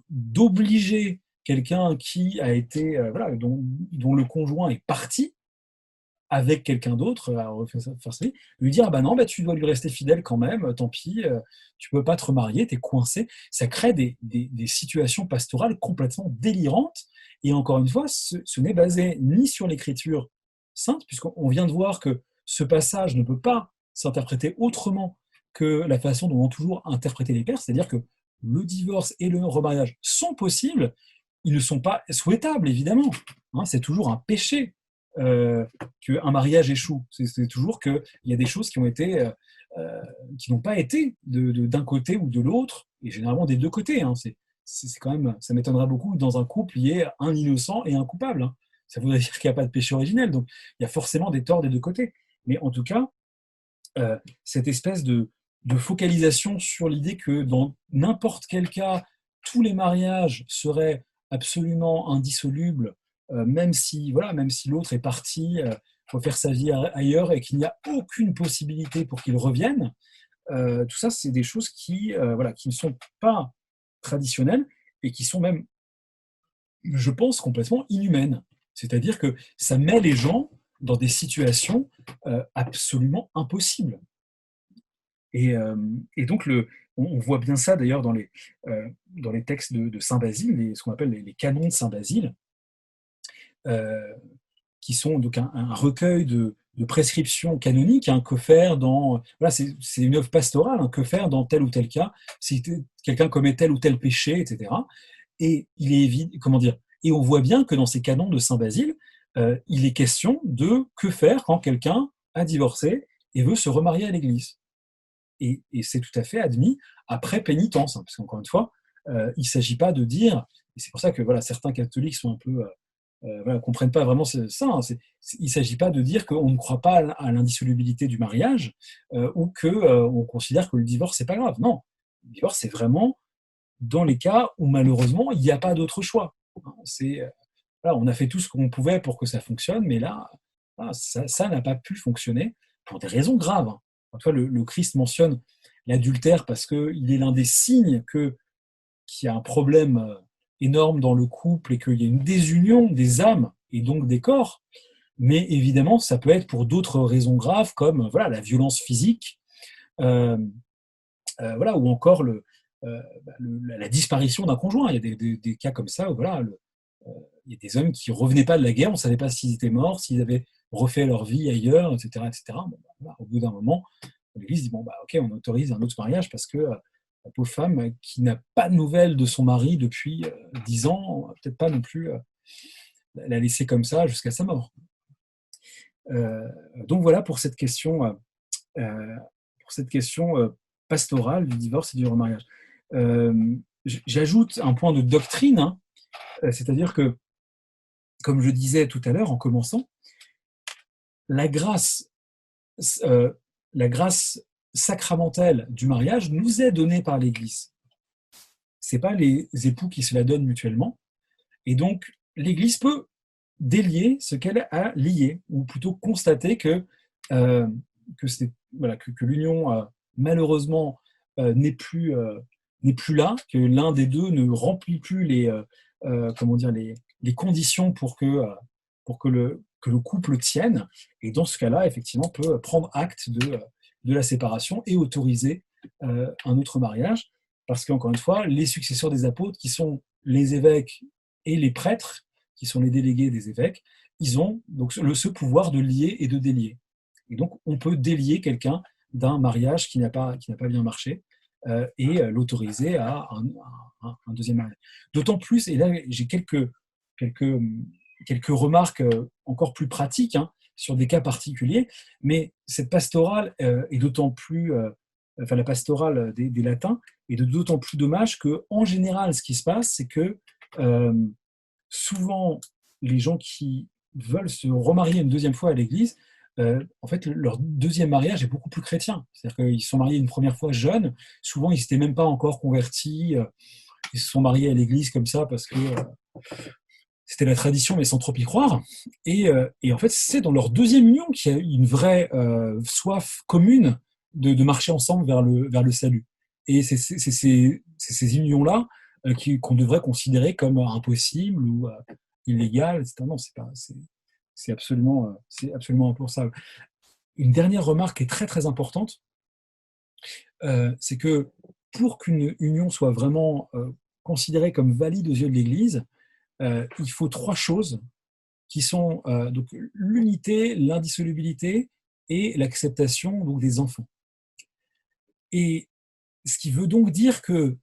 d'obliger quelqu'un qui a été, dont le conjoint est parti, avec quelqu'un d'autre à refaire sa vie, lui dire ah bah non, bah, tu dois lui rester fidèle quand même, tant pis, tu peux pas te remarier, tu es coincé. Ça crée des situations pastorales complètement délirantes. Et encore une fois, ce n'est basé ni sur l'écriture sainte, puisqu'on vient de voir que ce passage ne peut pas s'interpréter autrement que la façon dont ont toujours interprété les pères, c'est-à-dire que le divorce et le remariage sont possibles, ils ne sont pas souhaitables, évidemment. Hein, c'est toujours un péché qu'un mariage échoue. C'est toujours qu'il y a des choses qui ont été, qui n'ont pas été d'un côté ou de l'autre, et généralement des deux côtés. Hein. C'est quand même, ça m'étonnerait beaucoup que dans un couple, il y ait un innocent et un coupable. Hein. Ça voudrait dire qu'il n'y a pas de péché originel. Donc, il y a forcément des torts des deux côtés. Mais en tout cas, cette espèce de focalisation sur l'idée que dans n'importe quel cas, tous les mariages seraient absolument indissolubles, même si l'autre est parti pour faire sa vie ailleurs et qu'il n'y a aucune possibilité pour qu'il revienne, tout ça, c'est des choses qui ne sont pas traditionnelles et qui sont même, je pense, complètement inhumaines. C'est-à-dire que ça met les gens dans des situations absolument impossibles. Et donc, on voit bien ça d'ailleurs dans les textes de Saint Basile, ce qu'on appelle les canons de Saint Basile, euh, qui sont donc un recueil de prescriptions canoniques, que faire dans. Voilà, c'est une œuvre pastorale, que faire dans tel ou tel cas, si quelqu'un commet tel ou tel péché, etc. Et il est évident, comment dire, et on voit bien que dans ces canons de Saint Basile, il est question de que faire quand quelqu'un a divorcé et veut se remarier à l'Église. Et c'est tout à fait admis après pénitence, hein, parce qu'encore une fois, il ne s'agit pas de dire, et c'est pour ça que voilà, certains catholiques sont un peu, comprennent pas vraiment ça, hein, il ne s'agit pas de dire qu'on ne croit pas à l'indissolubilité du mariage ou qu'on considère que le divorce, c'est pas grave. Non, le divorce, c'est vraiment dans les cas où malheureusement, il n'y a pas d'autre choix. Hein. Voilà, on a fait tout ce qu'on pouvait pour que ça fonctionne, mais là, ça n'a pas pu fonctionner pour des raisons graves. Hein. Toi, le Christ mentionne l'adultère parce qu'il est l'un des signes qu'il y a un problème énorme dans le couple et qu'il y a une désunion des âmes et donc des corps. mais évidemment, ça peut être pour d'autres raisons graves, comme voilà, la violence physique, euh, voilà, ou encore la disparition d'un conjoint. Il y a des cas comme ça où voilà, il y a des hommes qui ne revenaient pas de la guerre, on ne savait pas s'ils étaient morts, s'ils avaient refait leur vie ailleurs, etc. etc. Bon, voilà, au bout d'un moment, l'Église dit bon, bah, ok, on autorise un autre mariage parce que la pauvre femme qui n'a pas de nouvelles de son mari depuis 10 ans, on va peut-être pas non plus la laisser comme ça jusqu'à sa mort. Euh, donc voilà euh, pour cette question pastorale du divorce et du remariage. Euh, J'ajoute un point de doctrine, hein, c'est-à-dire que, comme je disais tout à l'heure en commençant, la grâce, euh, la grâce sacramentelle du mariage nous est donnée par l'Église. Ce n'est pas les époux qui se la donnent mutuellement. Et donc, l'Église peut délier ce qu'elle a lié, ou plutôt constater euh, voilà, que l'union, malheureusement, n'est plus là, que l'un des deux ne remplit plus comment dire, les conditions pour que le couple tienne. Et dans ce cas-là, effectivement, peut prendre acte de la séparation et autoriser un autre mariage. Parce qu'encore une fois, les successeurs des apôtres, qui sont les évêques et les prêtres, qui sont les délégués des évêques, ils ont donc ce pouvoir de lier et de délier. Et donc, on peut délier quelqu'un d'un mariage qui n'a pas bien marché et l'autoriser à un deuxième mariage. D'autant plus, et là, j'ai quelques, quelques remarques encore plus pratiques hein, sur des cas particuliers, mais cette pastorale est d'autant plus, enfin la pastorale des latins est d'autant plus dommage que, en général, ce qui se passe, c'est que euh, souvent, les gens qui veulent se remarier une deuxième fois à l'église, en fait, leur deuxième mariage est beaucoup plus chrétien. C'est-à-dire qu'ils se sont mariés une première fois jeunes, souvent ils n'étaient même pas encore convertis, ils se sont mariés à l'église comme ça parce que c'était la tradition, mais sans trop y croire. Et en fait, c'est dans leur deuxième union qu'il y a une vraie soif commune de marcher ensemble vers le salut. Et c'est ces unions-là qu'on devrait considérer comme impossibles ou illégales, etc. Non, c'est absolument impensable. Une dernière remarque qui est très très importante, c'est que pour qu'une union soit vraiment considérée comme valide aux yeux de l'Église, il faut trois choses qui sont donc l'unité, l'indissolubilité et l'acceptation donc des enfants. Et ce qui veut donc dire que,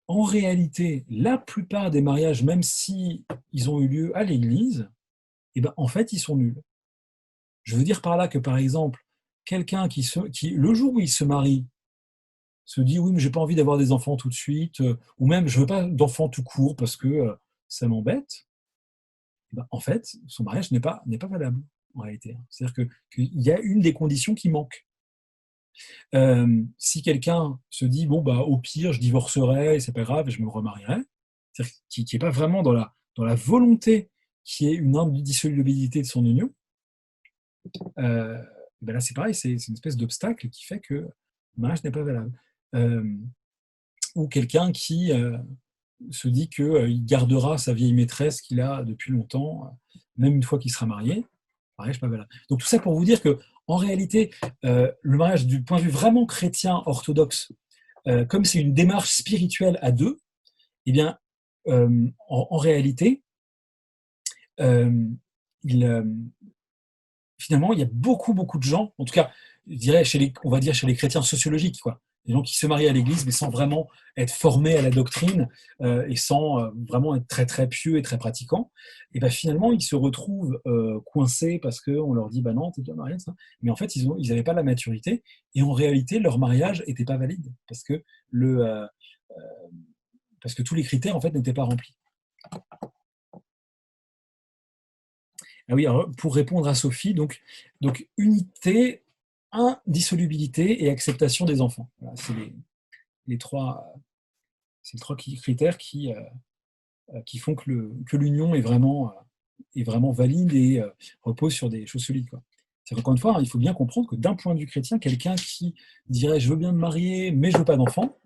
en réalité, la plupart des mariages, même si ils ont eu lieu à l'Église, eh ben, en fait, ils sont nuls. Je veux dire par là que, par exemple, quelqu'un qui le jour où il se marie, se dit oui, mais j'ai pas envie d'avoir des enfants tout de suite, ou même je veux pas d'enfants tout court parce que ça m'embête. Eh ben, en fait, son mariage n'est pas valable en réalité. C'est-à-dire qu'il y a une des conditions qui manque. Si quelqu'un se dit bon bah au pire je divorcerai et c'est pas grave, je me remarierai, c'est-à-dire qui n'est pas vraiment dans la volonté qui est une indissolubilité de son union, ben là c'est pareil, c'est une espèce d'obstacle qui fait que le mariage n'est pas valable. Euh, ou quelqu'un qui se dit qu'il gardera sa vieille maîtresse qu'il a depuis longtemps, même une fois qu'il sera marié, mariage pas valable. Donc tout ça pour vous dire que en réalité, le mariage du point de vue vraiment chrétien orthodoxe, comme c'est une démarche spirituelle à deux, eh bien, en réalité, euh, il, finalement, il y a beaucoup, beaucoup de gens, en tout cas, je dirais on va dire chez les chrétiens sociologiques, quoi. Des gens qui se marient à l'église, mais sans vraiment être formés à la doctrine et sans vraiment être très, très pieux et très pratiquants. Et ben finalement, ils se retrouvent coincés parce qu'on leur dit bah non, t'es déjà marié, ça. Mais en fait, ils n'avaient pas la maturité et en réalité, leur mariage n'était pas valide parce que tous les critères en fait n'étaient pas remplis. Ah oui, alors, pour répondre à Sophie, donc unité, indissolubilité et acceptation des enfants. Voilà, les trois, c'est les trois critères qui font que l'union est vraiment valide et repose sur des choses solides, quoi. C'est encore une fois, hein, il faut bien comprendre que d'un point de vue chrétien, quelqu'un qui dirait je veux bien me marier, mais je veux pas d'enfant,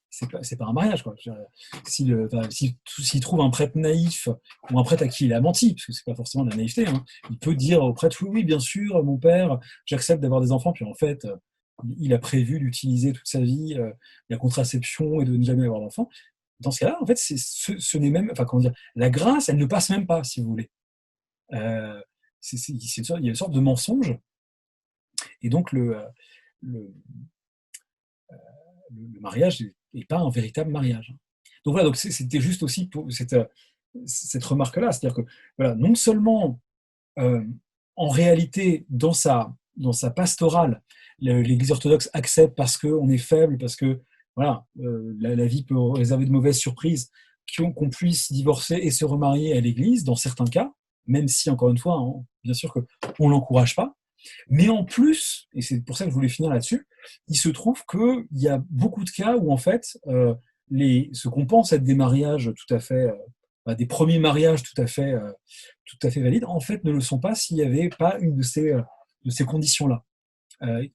c'est pas un mariage, quoi. Je veux dire, s'il trouve un prêtre naïf ou un prêtre à qui il a menti, parce que c'est pas forcément de la naïveté, hein, il peut dire au prêtre oui, oui, bien sûr, mon père, j'accepte d'avoir des enfants, puis en fait, il a prévu d'utiliser toute sa vie la contraception et de ne jamais avoir d'enfant. Dans ce cas-là, en fait, ce n'est même, enfin comment dire, la grâce, elle ne passe même pas, si vous voulez. Euh, il y a une sorte de mensonge, et donc le, le mariage n'est pas un véritable mariage. Donc voilà, donc c'était juste aussi pour cette remarque-là, c'est-à-dire que voilà, non seulement en réalité dans sa pastorale, l'Église orthodoxe accepte parce qu'on est faible, parce que voilà, la vie peut réserver de mauvaises surprises, qu'on puisse divorcer et se remarier à l'Église dans certains cas, même si encore une fois, hein, bien sûr qu'on ne l'encourage pas. Mais en plus, et c'est pour ça que je voulais finir là-dessus, il se trouve qu'il y a beaucoup de cas où en fait, ce qu'on pense être des mariages tout à fait, des premiers mariages tout à fait valides, en fait ne le sont pas s'il n'y avait pas une de ces conditions-là.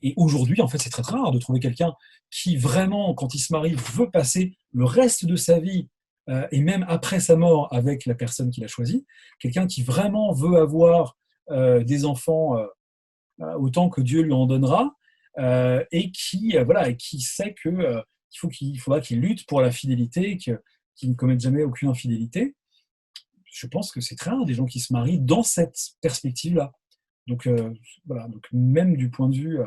Et aujourd'hui, en fait, c'est très, très rare de trouver quelqu'un qui vraiment, quand il se marie, veut passer le reste de sa vie, et même après sa mort, avec la personne qu'il a choisie, quelqu'un qui vraiment veut avoir des enfants autant que Dieu lui en donnera, et qui voilà, et qui sait que qu'il faudra qu'il lutte pour la fidélité, qu'il ne commette jamais aucune infidélité. Je pense que c'est très rare des gens qui se marient dans cette perspective-là. Donc voilà, donc même du point de vue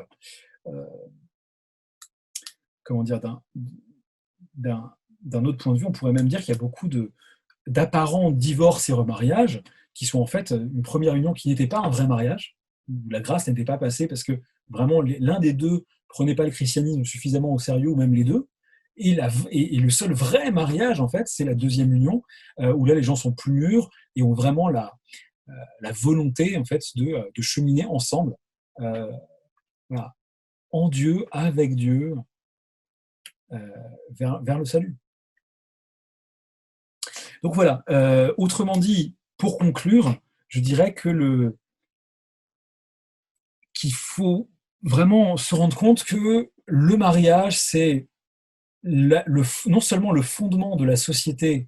comment dire d'un autre point de vue, on pourrait même dire qu'il y a beaucoup d'apparents divorces et remariages qui sont en fait une première union qui n'était pas un vrai mariage, où la grâce n'était pas passée parce que vraiment l'un des deux prenait pas le christianisme suffisamment au sérieux, ou même les deux. Et le seul vrai mariage, en fait, c'est la deuxième union, où là, les gens sont plus mûrs et ont vraiment la volonté, en fait, de cheminer ensemble, euh, voilà, en Dieu, avec Dieu, vers le salut. Donc voilà, autrement dit, pour conclure, je dirais qu'il faut vraiment se rendre compte que le mariage, c'est non seulement le fondement de la société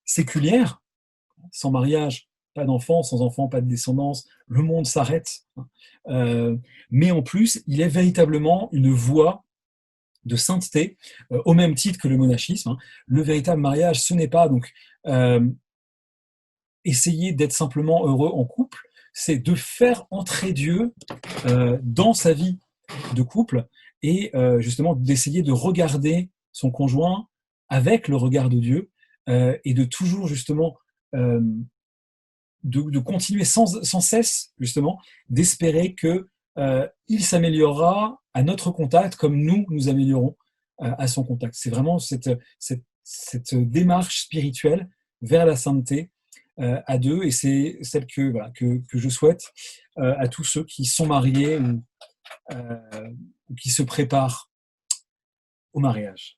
séculière, sans mariage, pas d'enfants, sans enfants, pas de descendance, le monde s'arrête, mais en plus, il est véritablement une voie de sainteté, au même titre que le monachisme, hein. Le véritable mariage, ce n'est pas donc essayer d'être simplement heureux en couple, c'est de faire entrer Dieu dans sa vie de couple et justement d'essayer de regarder son conjoint avec le regard de Dieu, et de toujours justement euh, de continuer sans cesse justement d'espérer que il s'améliorera à notre contact comme nous améliorons à son contact. C'est vraiment cette démarche spirituelle vers la sainteté à deux, et c'est celle voilà, que je souhaite à tous ceux qui sont mariés ou qui se préparent au mariage.